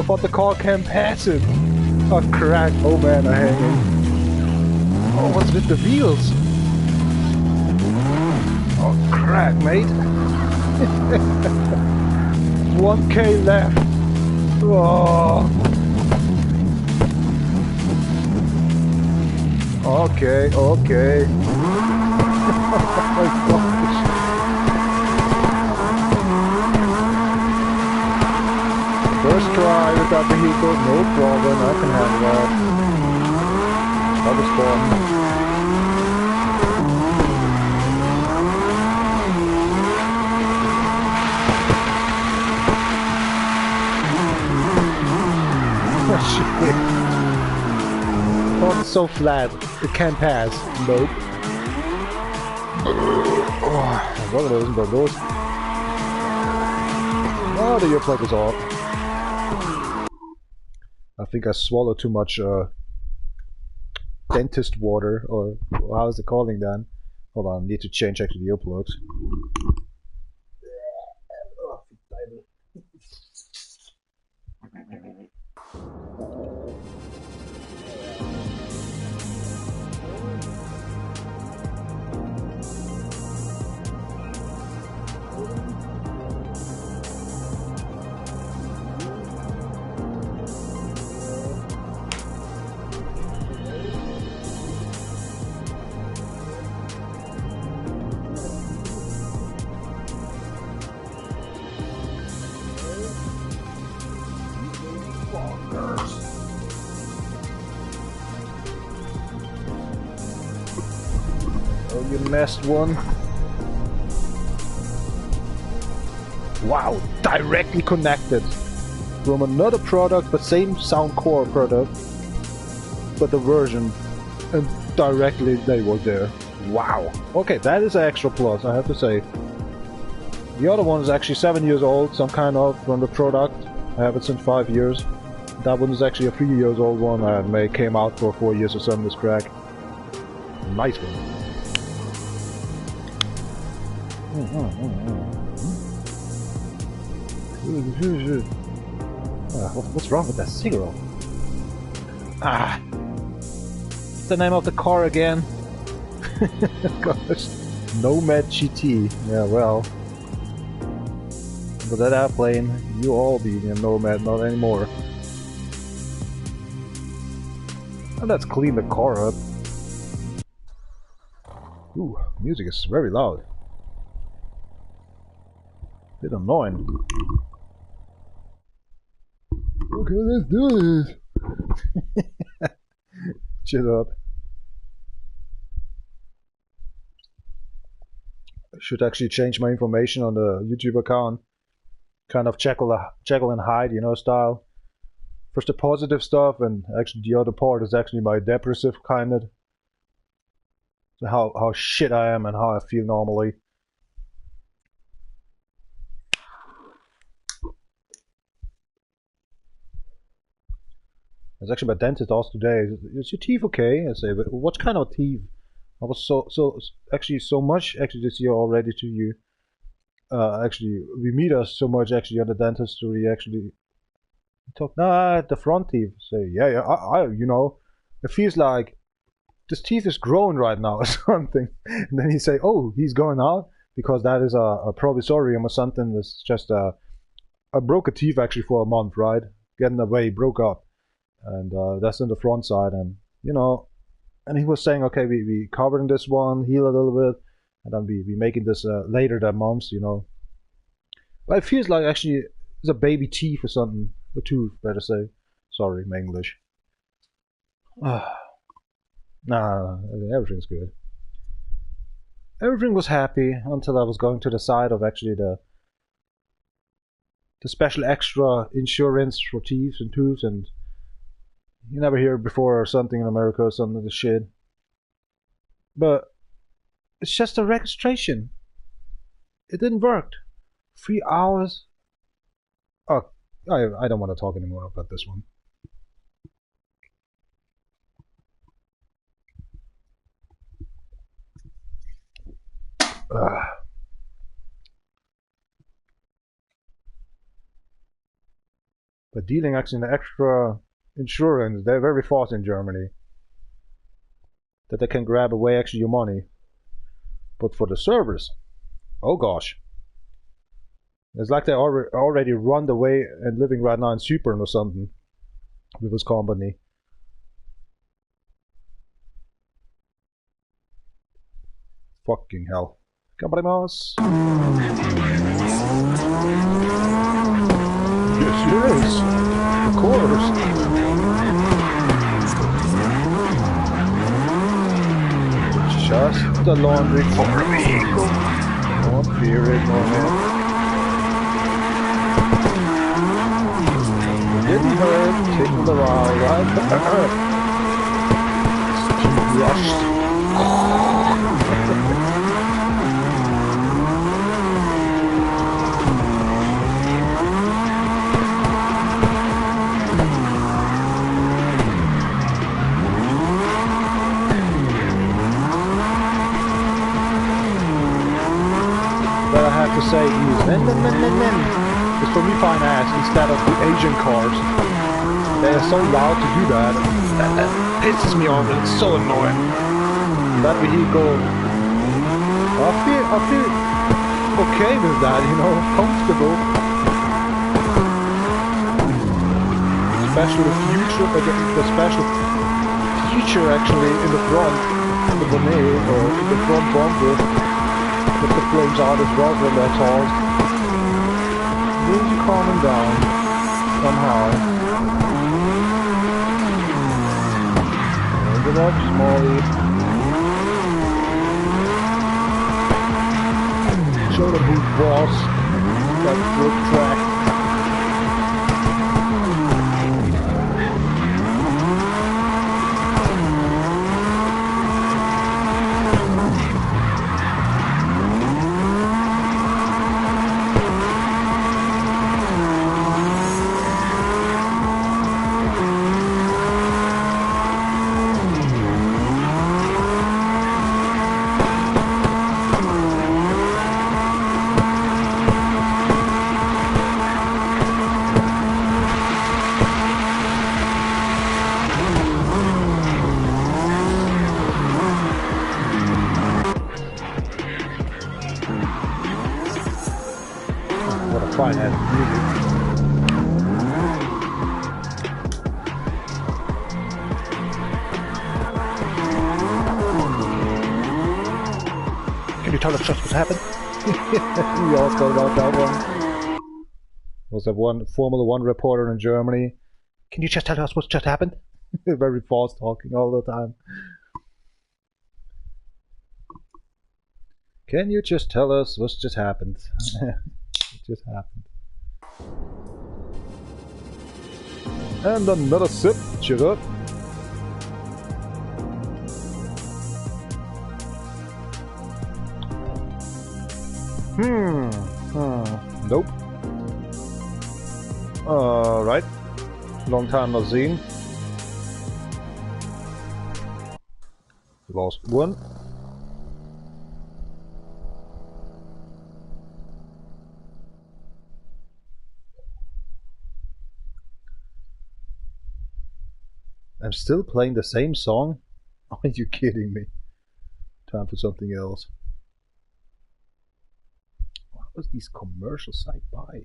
But the car can't pass it! Oh crap, oh man, I'm hanging. Oh, what's with the wheels? Oh crap, mate! 1k left! Oh. Okay. Oh my gosh. First try with that vehicle, no problem, I can handle that. That was fun. Oh shit. Oh, it's so flat, it can't pass. Nope. Oh, one of those, but those. Oh, the ear plug is off. I think I swallowed too much dentist water, or how is it calling that? Hold on, I need to change actually the earplugs. messed one. Wow, directly connected from another product, but same sound core product, but the version, and directly they were there. Wow. Okay, that is an extra plus, I have to say. The other one is actually 7 years old, some kind of, from the product. I have it since 5 years. That one is actually a 3 years old one, and it came out for 4 years or something, this crack. Nice one. What's wrong with that cigarette? Ah! What's the name of the car again? Gosh. Nomad GT. Yeah, well. But that airplane, you all be a Nomad, not anymore. And let's clean the car up. Ooh, music is very loud. Bit annoying. Okay, let's do this. Chill up. I should actually change my information on the YouTube account. Kind of Jekyll and Hyde, you know, style. First the positive stuff, and actually the other part is actually my depressive kind of. How shit I am and how I feel normally. I was actually my dentist asked today, is your teeth okay? I say, but what kind of teeth? I was so much this year already to you. Actually, we meet us so much actually at the dentist, so we actually talk. Nah, the front teeth. Say, yeah, I you know, it feels like this teeth is growing right now or something. And then he say, oh, he's going out because that is a provisorium or something. It's just I broke a teeth actually for a month, right? Getting away, broke up. And that's in the front side, and you know, and he was saying, okay, we covering this one, heal a little bit, and then we making this later that month, you know. But it feels like actually it's a baby teeth or something, a tooth, better say. Sorry, my English. Nah, everything's good. Everything was happy until I was going to the side of actually the special extra insurance for teeth and tooths, and you never hear it before or something in America or something of the shit. But it's just a registration. It didn't work. 3 hours. Oh, I don't want to talk anymore about this one. But dealing actually in the extra insurance, they're very fast in Germany. That they can grab away actually your money. But for the servers, oh gosh. It's like they already run away and living right now in Cypern or something with this company. Fucking hell. Companimas. Yes, it is. Of course. Just the laundry for a vehicle. Don't fear it, no man. It didn't hurt, taking the ride, right? Rushed. To say use it's for me fine ass instead of the Asian cars. They are so loud to do that. That pisses me off. It's so annoying. That vehicle, I feel okay with that, you know, comfortable. Especially the special feature actually in the front, the bonnet or in the front bumper. With the flames out as well when they're tossed. Really calming down somehow. Hold it up, Smalley. Show them who's boss. That's good track. Fine ass music. Can you tell us just what happened? We all thought about that one. Was that one Formula 1 reporter in Germany? Can you just tell us what just happened? Very fast talking all the time. Can you just tell us what just happened? Just happened. And another sip, sugar. Nope. Right. Long time not seen. Lost one. I'm still playing the same song? Are you kidding me? Time for something else. What was these commercials I buy?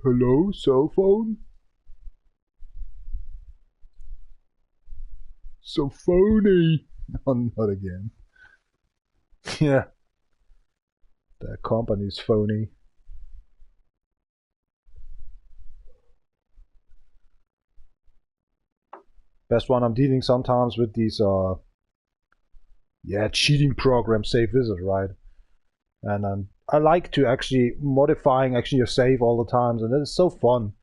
Hello, cell phone? So phony! No, not again. Yeah. The company's phony. Best one, I'm dealing sometimes with these cheating programs, save wizard, right? And I like to actually modifying your save all the times, and it's so fun.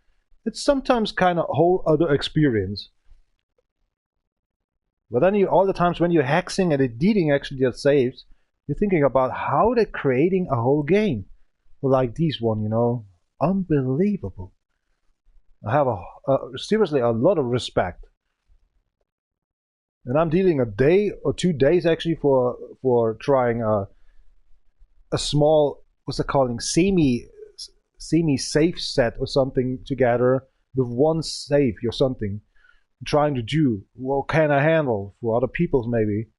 It's sometimes kind of a whole other experience. But then all the times when you're hexing and editing actually your saves, you're thinking about how they're creating a whole game. Like this one, you know, unbelievable. I have seriously a lot of respect. And I'm dealing a day or 2 days actually for trying a small, what's it calling, semi safe set or something together with one save or something. I'm trying to do what can I handle for other people's maybe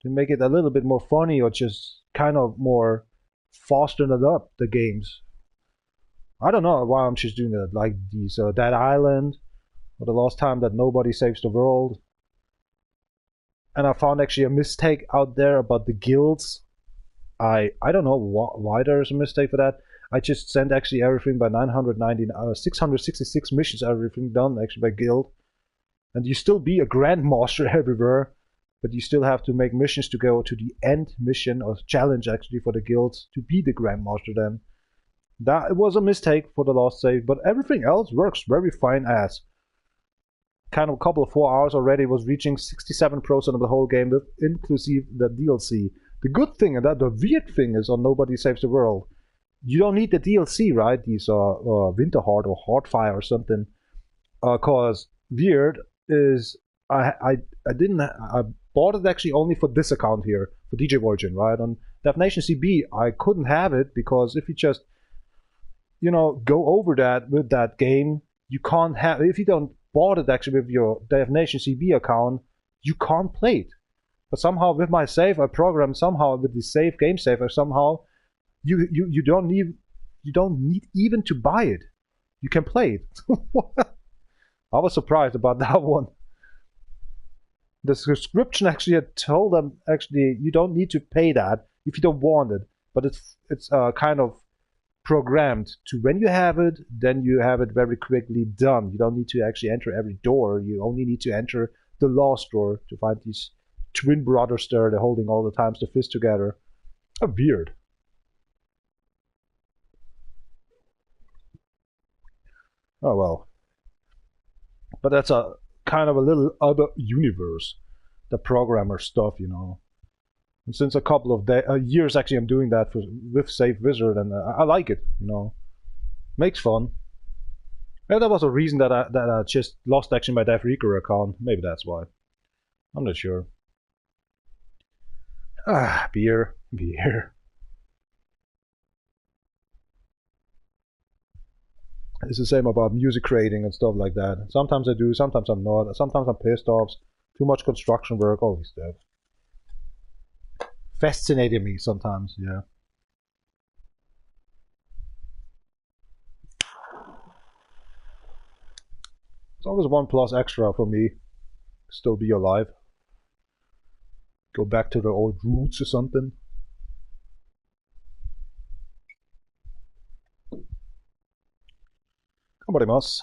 to make it a little bit more funny or just kind of more fasten it up the games. I don't know why I'm just doing that, like these Dead Island or the last time that Nobody Saves the World. And I found actually a mistake out there about the guilds. I don't know why there's a mistake for that. I just sent actually everything by 666 missions, everything done actually by guild. And you still be a grandmaster everywhere, but you still have to make missions to go to the end mission or challenge actually for the guilds to be the grandmaster then. That was a mistake for the last save, but everything else works very fine as. Kind of a couple of 4 hours already was reaching 67% of the whole game, inclusive the DLC. The good thing and that the weird thing is on Nobody Saves the World, you don't need the DLC, right? These are Winterheart or Heartfire or something. Cause weird is I bought it actually only for this account here for DjVolgin, right? On Defnation CB I couldn't have it because if you just go over that with that game, you can't have, if you don't bought it actually with your Defnation CB account, you can't play it. But somehow with my save, I programmed somehow with the save game saver somehow you don't need even to buy it. You can play it. I was surprised about that one. The subscription actually had told them actually you don't need to pay that if you don't want it, but it's kind of programmed to when you have it, then you have it very quickly done. You don't need to actually enter every door. You only need to enter the last door to find these twin brothers there, they're holding all the times the fist together. A beard. Oh well. But that's a kind of a little other universe. The programmer stuff, you know. And since a couple of years actually I'm doing that with Safe Wizard, and I like it, you know. Makes fun. Maybe that was a reason that I just lost actually my DefRekka account. Maybe that's why. I'm not sure. Ah, beer. It's the same about music creating and stuff like that. Sometimes I do, sometimes I'm not. Sometimes I'm pissed off. Too much construction work, all this stuff. Fascinating me sometimes, yeah. It's always $1+ extra for me. Still be alive. Go back to the old roots or something. Komarimasu.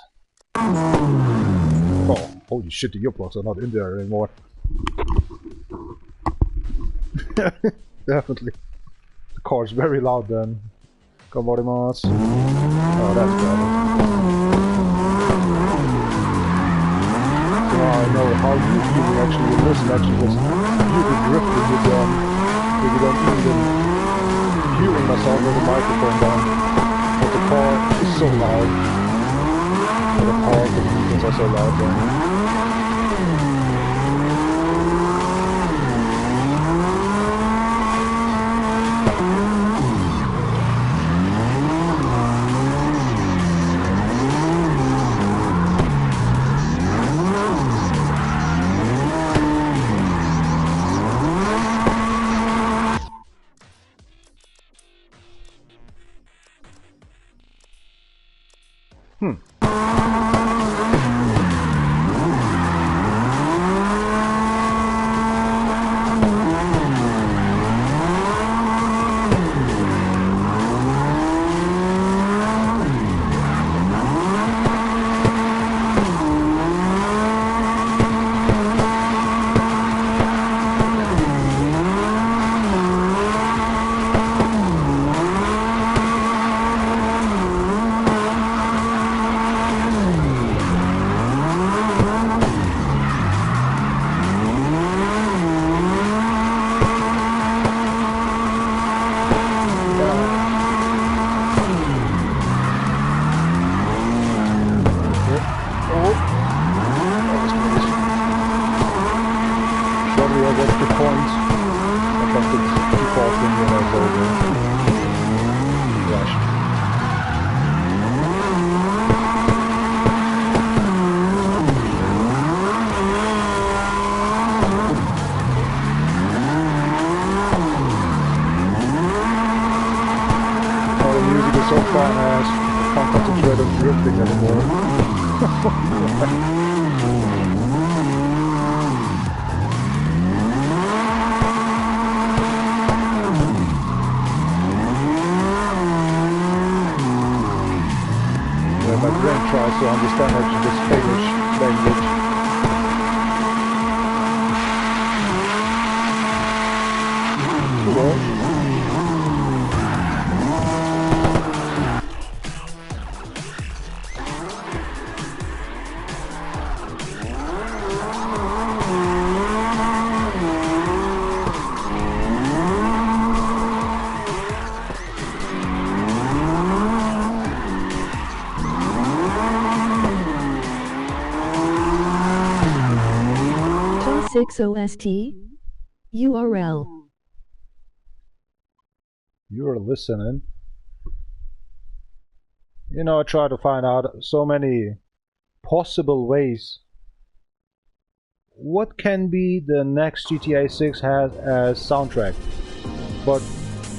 Oh, holy shit, the earplugs are not in there anymore. Definitely. The car's very loud then. Komarimasu. Oh, that's better. So now I know how you feel actually with this actually was really drifting with you don't even hearing myself with the microphone down. But the car is so loud. But the power of the beacons are so loud then. sh00t URL. You're listening. You know, I try to find out so many possible ways. What can be the next GTA 6 has as soundtrack? But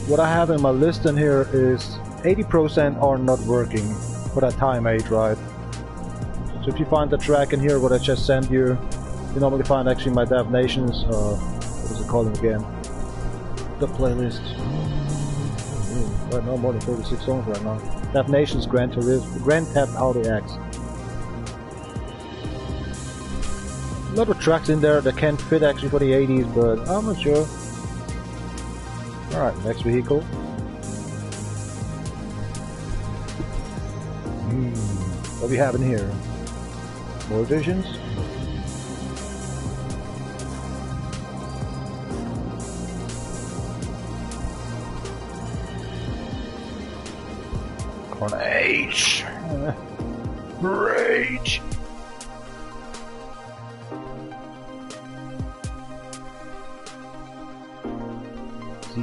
what I have in my list in here is 80% are not working for that time 8, right? So if you find the track in here, what I just sent you, you normally find actually my Dev Nations, what is it called again? The playlist. Right now, more than 36 songs right now. Dev Nations Grand Theft Auto X. lot of tracks in there that can fit actually for the 80s, but I'm not sure. Alright, next vehicle. What we have in here? More editions? Carnage! Rage!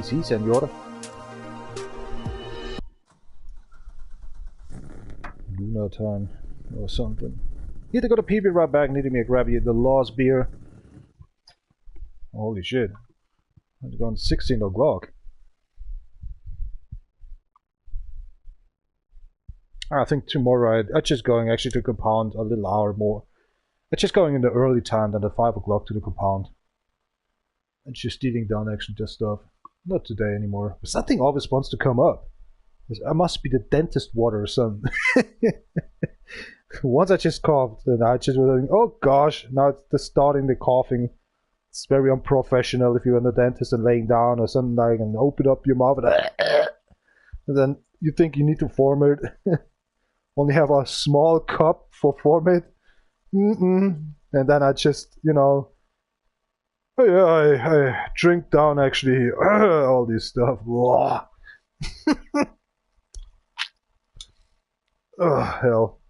Si, senor. Luna time or something. Need to go to PB right back. Need to me grab you the lost beer. Holy shit! It's gone 16 o'clock. I think tomorrow I'm just going actually to compound a little hour more. I'm just going in the early time than at 5 o'clock to the compound. And just stealing down actually just stuff. Not today anymore. But something always wants to come up. It must be the dentist water or something. Once I just coughed and I just was like, oh gosh, now it's just starting the coughing. It's very unprofessional if you're in the dentist and laying down or something like and open up your mouth and then you think you need to form it. Only have a small cup for form it. And then I just, you know, I drink down actually all this stuff. Oh, hell.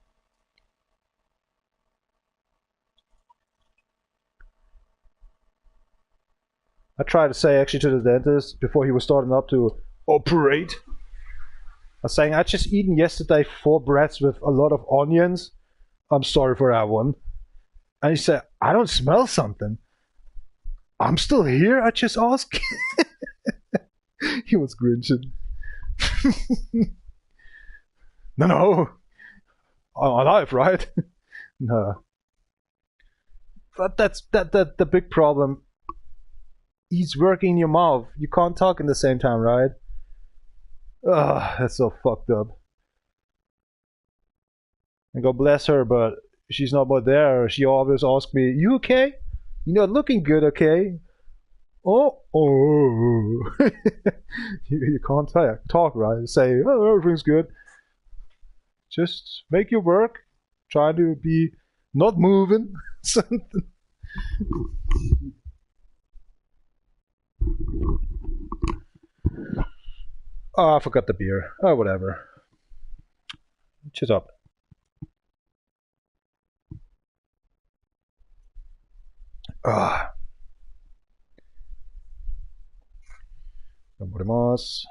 I tried to say actually to the dentist before he was starting up to operate. I was saying I just eaten yesterday 4 breads with a lot of onions. I'm sorry for that one. And he said, I don't smell something. I'm still here, I just asked. He was grinching. No. I'm alive, right? No. But that's the big problem. He's working in your mouth. You can't talk in the same time, right? Ugh, that's so fucked up. And God bless her, but she's not more there. She always asks me, you okay? You're not looking good, okay? Oh. you can't talk, right? Say, oh, everything's good. Just make your work. Try to be not moving. Something. Oh, I forgot the beer. Oh, whatever. Cheers up. Ah. 頑張ります。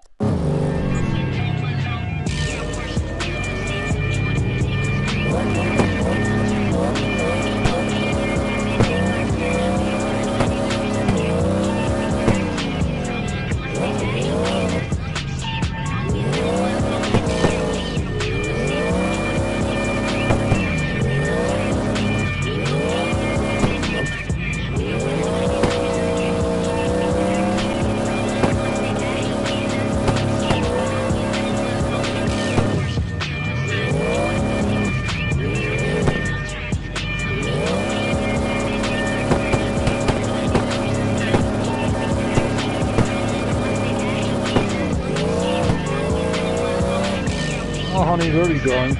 Oh, honey, where are you going?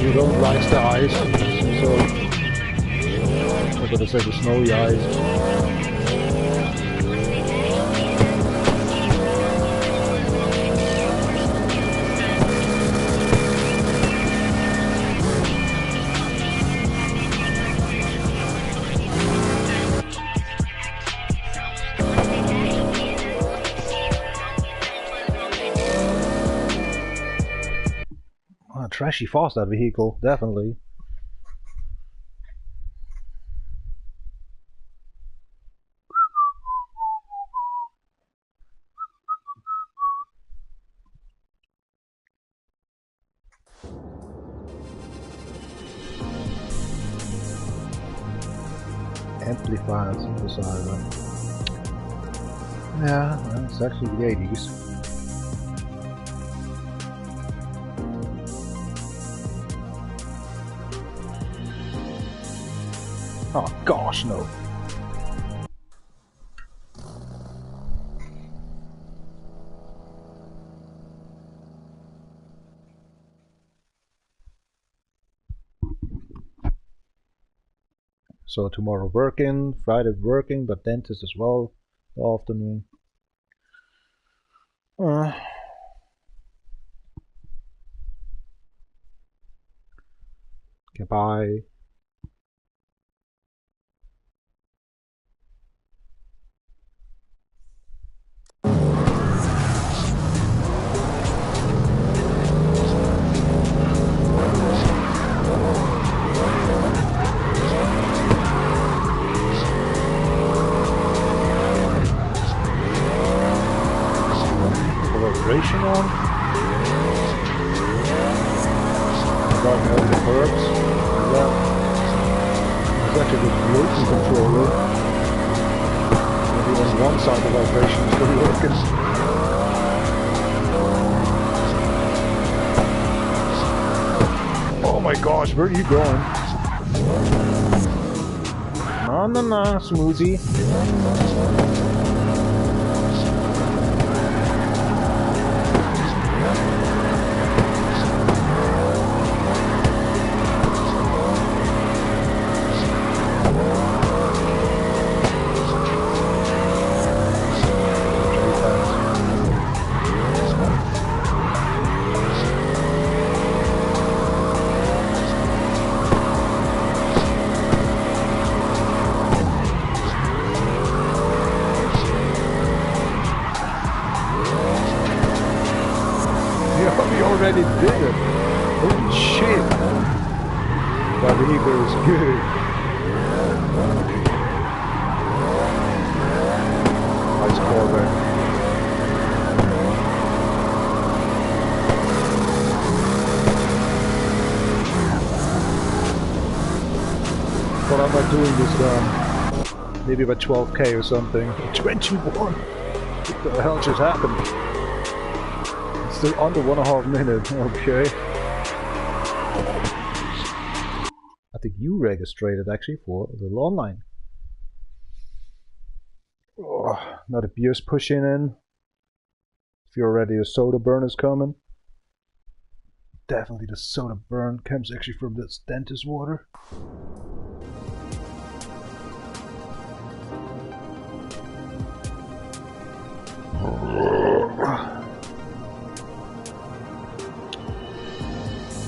You don't like the ice, so gonna say the snowy eyes. Trashy fast, that vehicle, definitely. Amplified synthesizer. Yeah, well, it's actually the 80s. Oh gosh, no. So tomorrow working, Friday working, but dentist as well, the afternoon. Goodbye. Vibration on. Got all the curves. It's actually the motion controller. Maybe on one side the vibration is still working. Oh my gosh, where are you going? No, smoothie. Already did it. Holy shit. That vehicle is good. Nice call there. What am I doing this maybe about 12k or something. 21. What the hell just happened? Still under 1.5 minutes, okay. I think you registered actually for a little online. Oh, now the beer's pushing in. If you're ready, a soda burn is coming. Definitely the soda burn comes actually from this dentist water.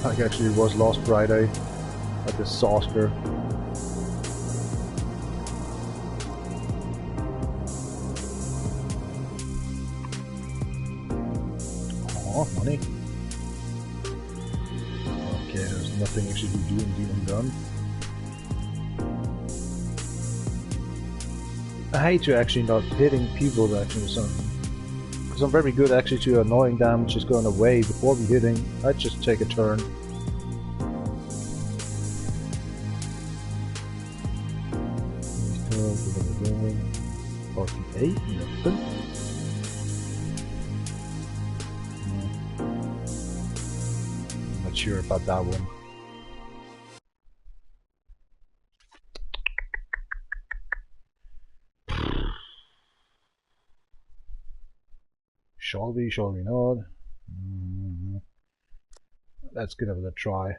Like actually it was last Friday at the Saucer. Oh, money. Okay, there's nothing actually to do in Demon Gun. I hate to actually not hitting people actually or something. Because I'm very good actually to annoying them, just going away before we hitting. I just take a turn. RPA, nothing. I'm not sure about that one. Shall we not? Let's give it a try.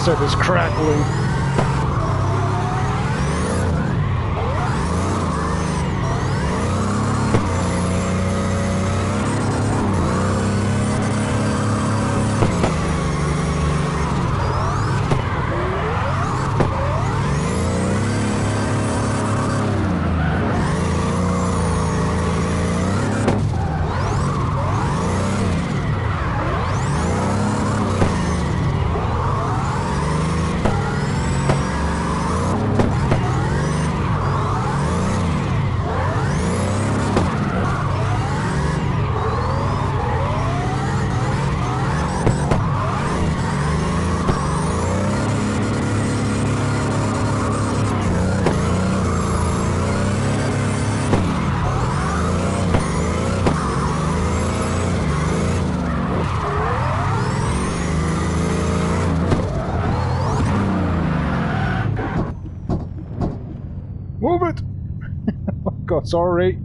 headset is crackling. Move it! Oh god, sorry.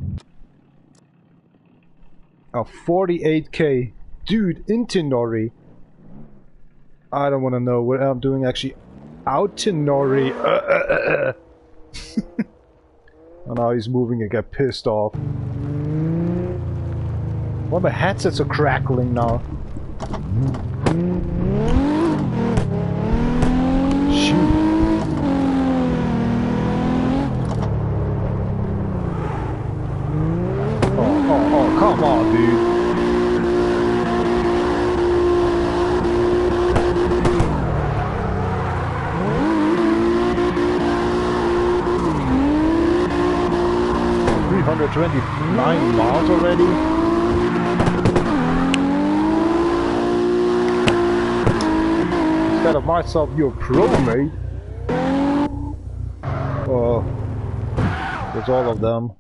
Oh, 48k. Dude, into Nori. I don't want to know what I'm doing actually out to Nori. Oh, now he's moving and get pissed off. Well, my headsets are crackling now. Shoot. Oh, come on, dude. $329 miles already? Instead of myself, you're pro, mate. There's all of them.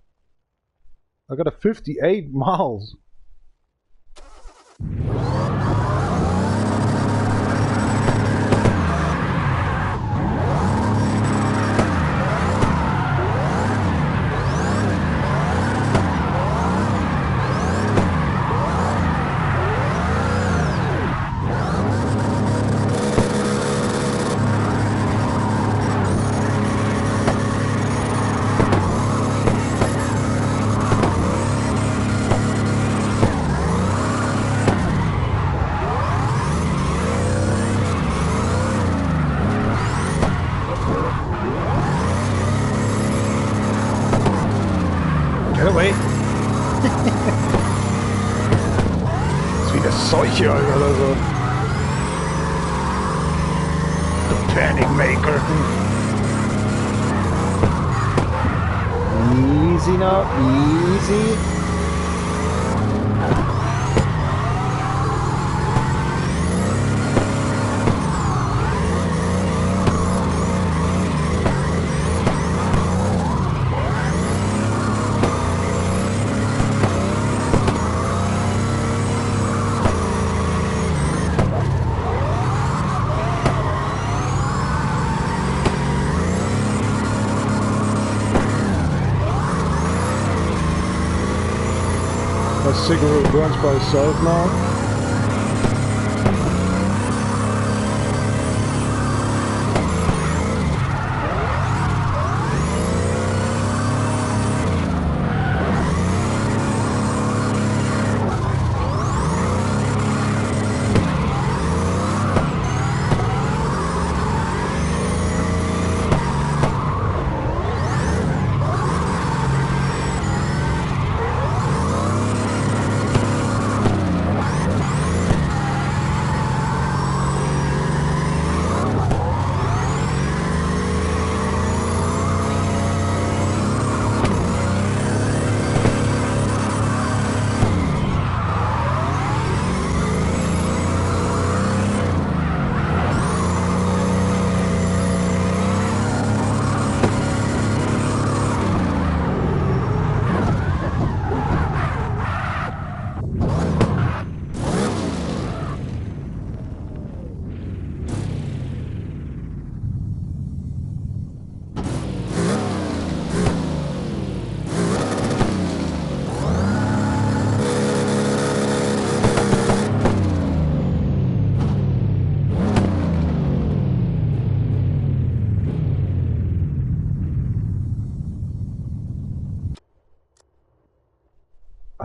I got a 58 miles. Seuche, Alter, also. The Panic Maker. Easy now, easy. Cigarette burns by itself now.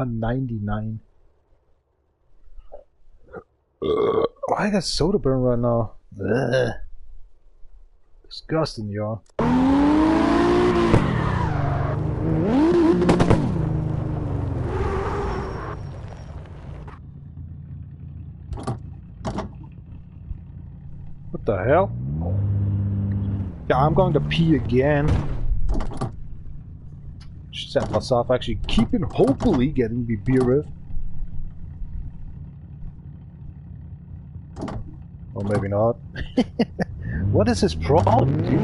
199. I got soda burn right now. Ugh. Disgusting, y'all. What the hell? Yeah, I'm going to pee again. Set myself actually keeping, hopefully getting the beer with. Or maybe not. What is his problem, dude?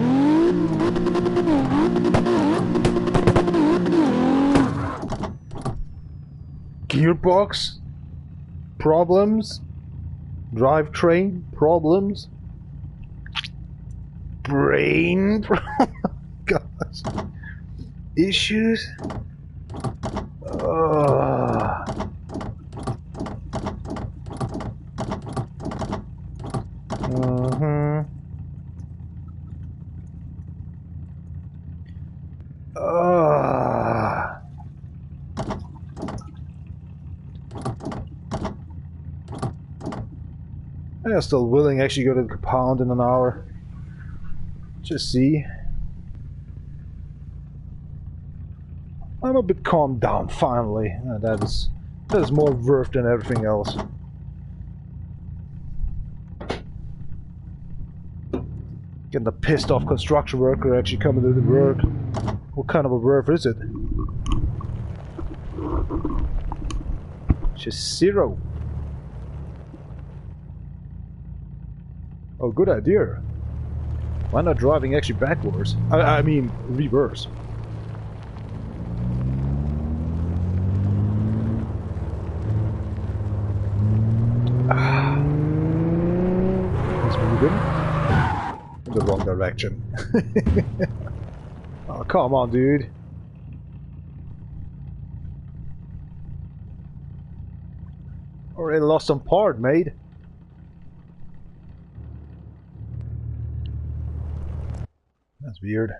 Gearbox problems? Drivetrain problems? Brain problems? Gosh. Issues? I'm still willing to actually go to the compound in an hour. Just see. I'm a bit calmed down finally. That is more worth than everything else. Getting a pissed off construction worker actually coming to the work. What kind of a work is it? Sh00t. Oh, good idea. Why not driving actually backwards? I mean, reverse. He's moving in the wrong direction. Oh, come on, dude. Already lost some part, mate. That's weird.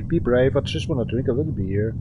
Be brave, I just want to drink a little beer.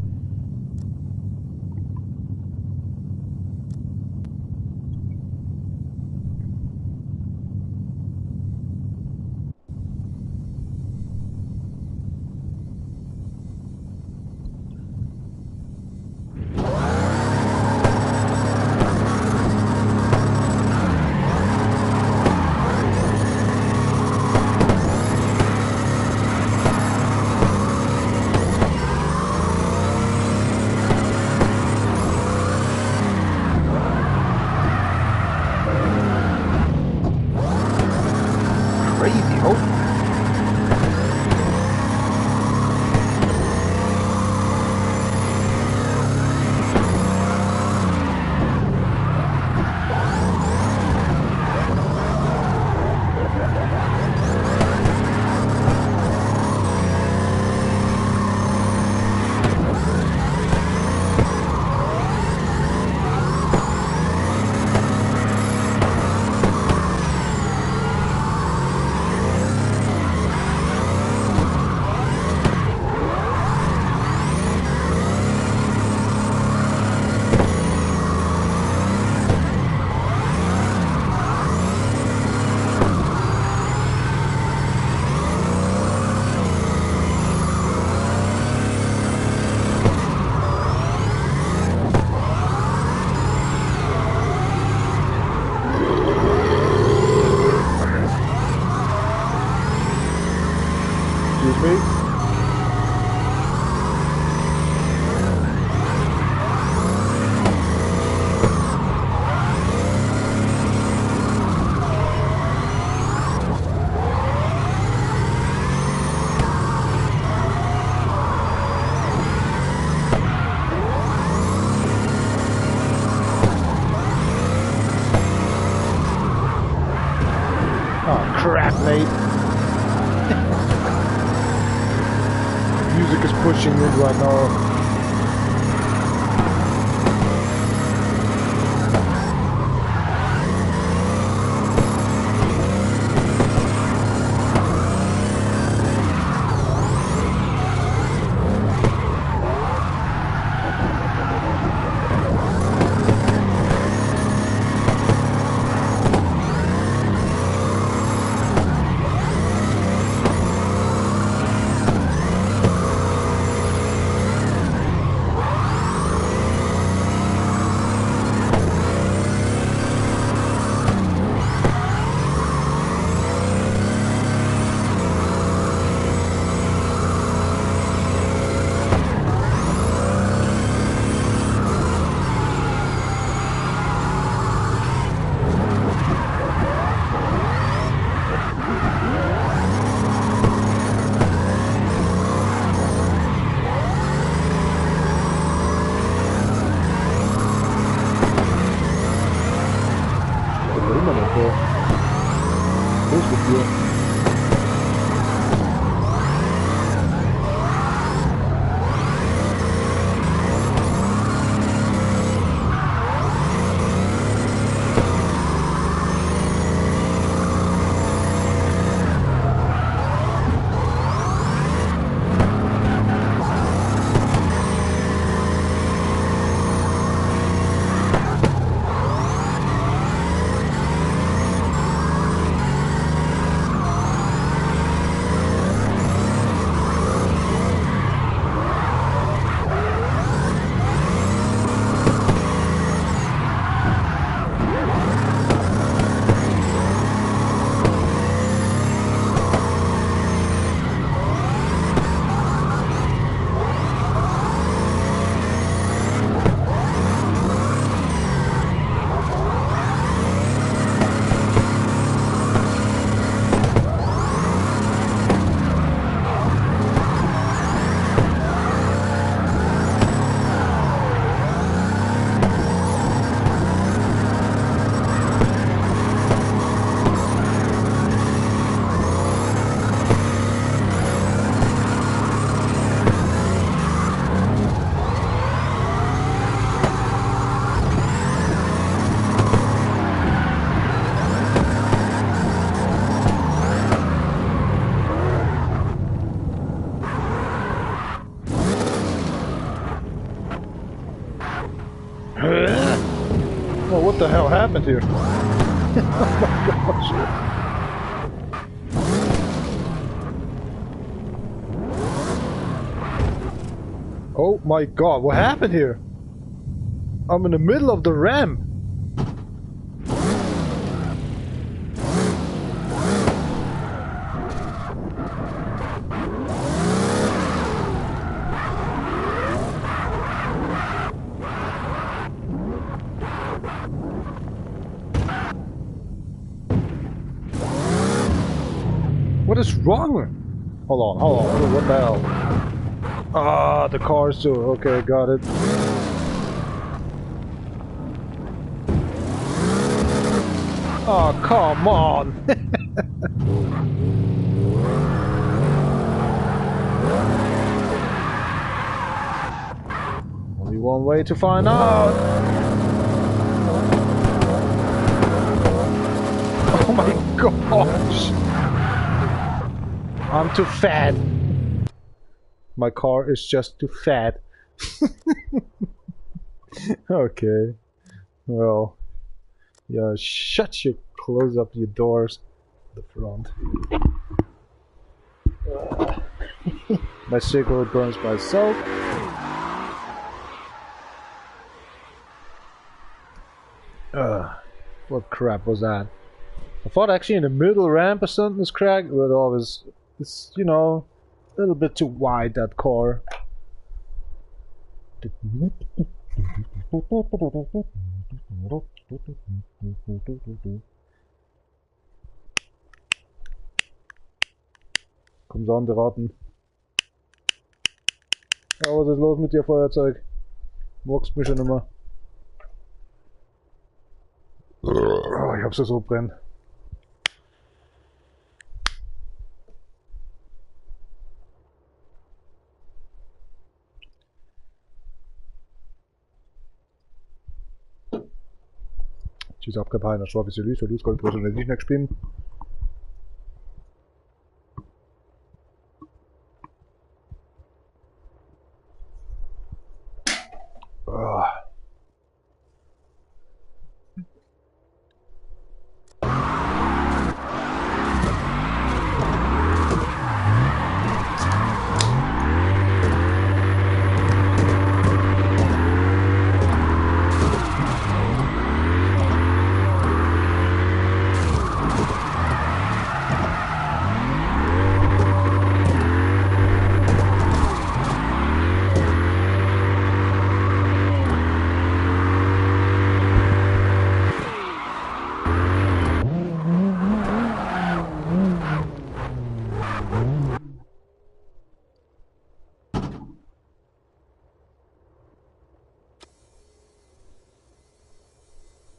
Oh crap, mate. Music is pushing in right now. Oh, what the hell happened here? Oh my god, what happened here? I'm in the middle of the ramp. What is wrong? Hold on, what the hell? Ah, the car's too. Okay, got it. Oh, come on! Only one way to find out! Oh my gosh! I'm too fat. My car is just too fat. Okay. Well. Yeah, close up your doors. The front. My cigarette burns by itself. What crap was that? I thought actually in the middle ramp or something was cracked, but always it's, you know, a little bit too wide, that car. Komm, Sonderraten. Ja, was ist los mit dir, Feuerzeug? Magst mich schon immer. Oh, ich hab's ja so brennen. Ci abgepeint, das war ein bisschen Lüster, du kannst bloß nicht spielen.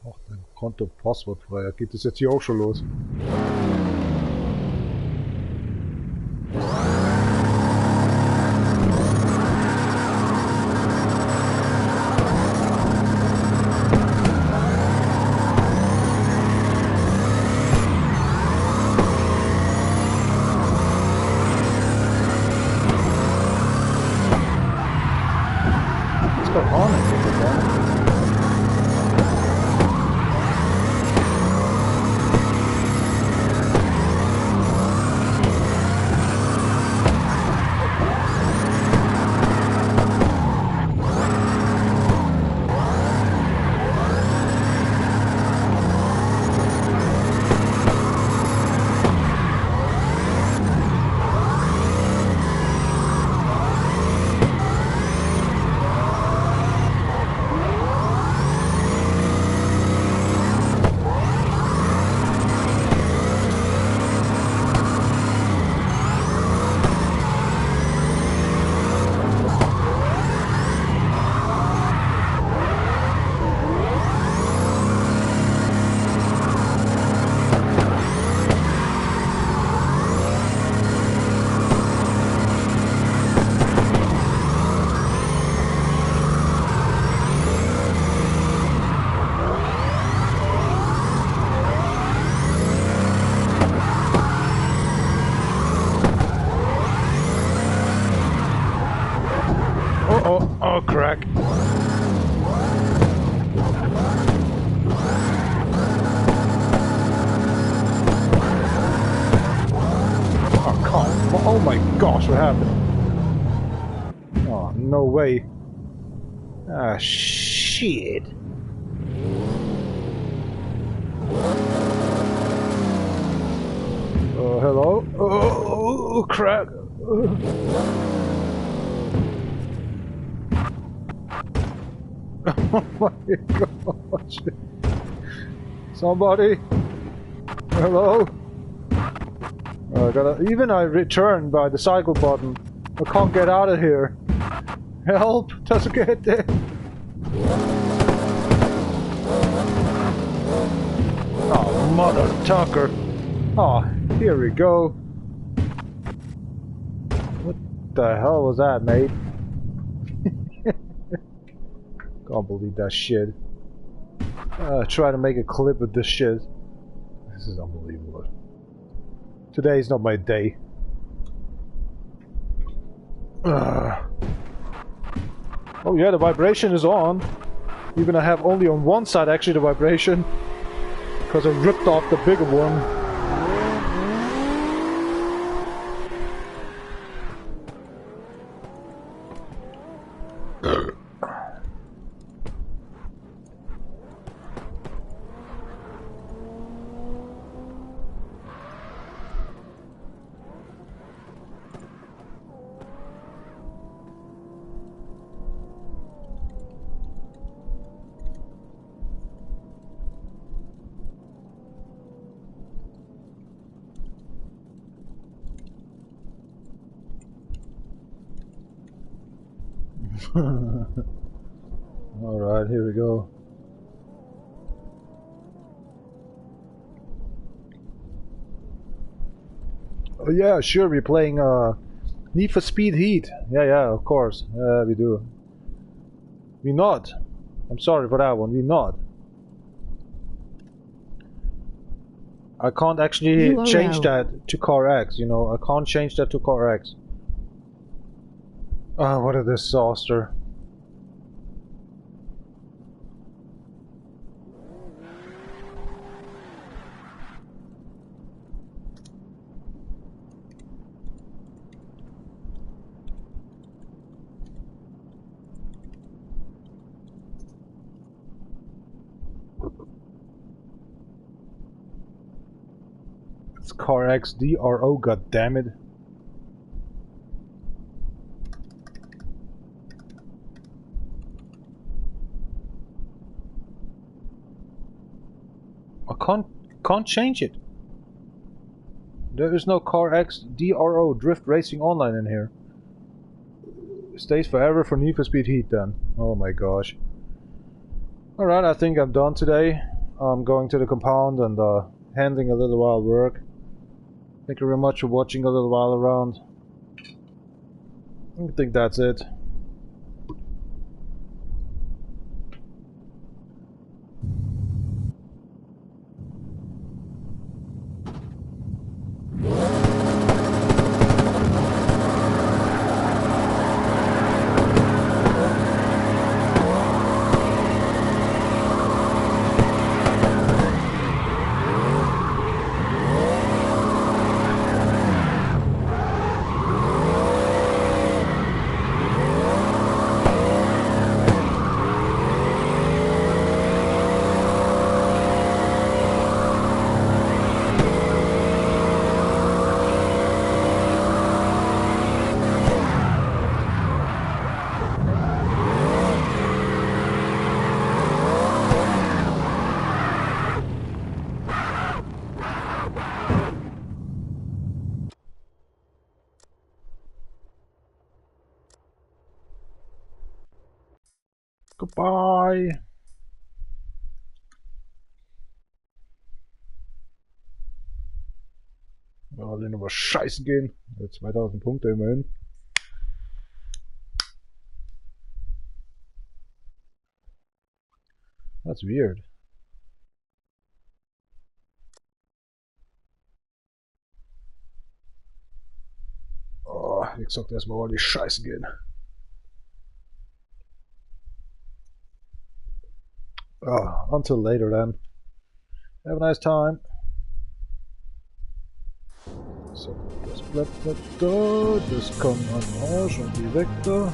Ach, dein Konto passwortfrei. Geht das jetzt hier auch schon los? What's going on? Oh, crack. Oh, come. Oh my gosh, what happened? Oh, no way. Ah, shit. Oh, hello? Oh, crack. Oh my gosh. Somebody? Hello? Even I returned by the cycle button. I can't get out of here. Help! Doesn't get there. Oh, mother tucker. Oh, here we go. What the hell was that, mate? Can't believe that shit. Try to make a clip of this shit. This is unbelievable. Today's not my day. Oh yeah, the vibration is on. Even I have only on one side actually the vibration. Because I ripped off the bigger one. Alright, here we go. Oh yeah, sure, we're playing Need for Speed Heat. Yeah, of course. We do. We not. I'm sorry for that one, we not. I can't actually URL. change that to CarX, you know, I can't change that to CarX. Ah, what a disaster. It's CarX D.R.O, goddammit. I can't change it. There is no CarX D.R.O Drift Racing Online in here. It stays forever for Need for Speed Heat then. Oh my gosh. Alright, I think I'm done today. I'm going to the compound and handling a little while work. Thank you very much for watching a little while around. I think that's it. Goodbye. Ja, den aber scheißen gehen. 2000 Punkte immerhin. That's weird. Oh, wie gesagt, erstmal ordentlich scheißen gehen. Oh, until later then. Have a nice time. So, das bleibt nicht da. Das kann an Arsch und die weg da.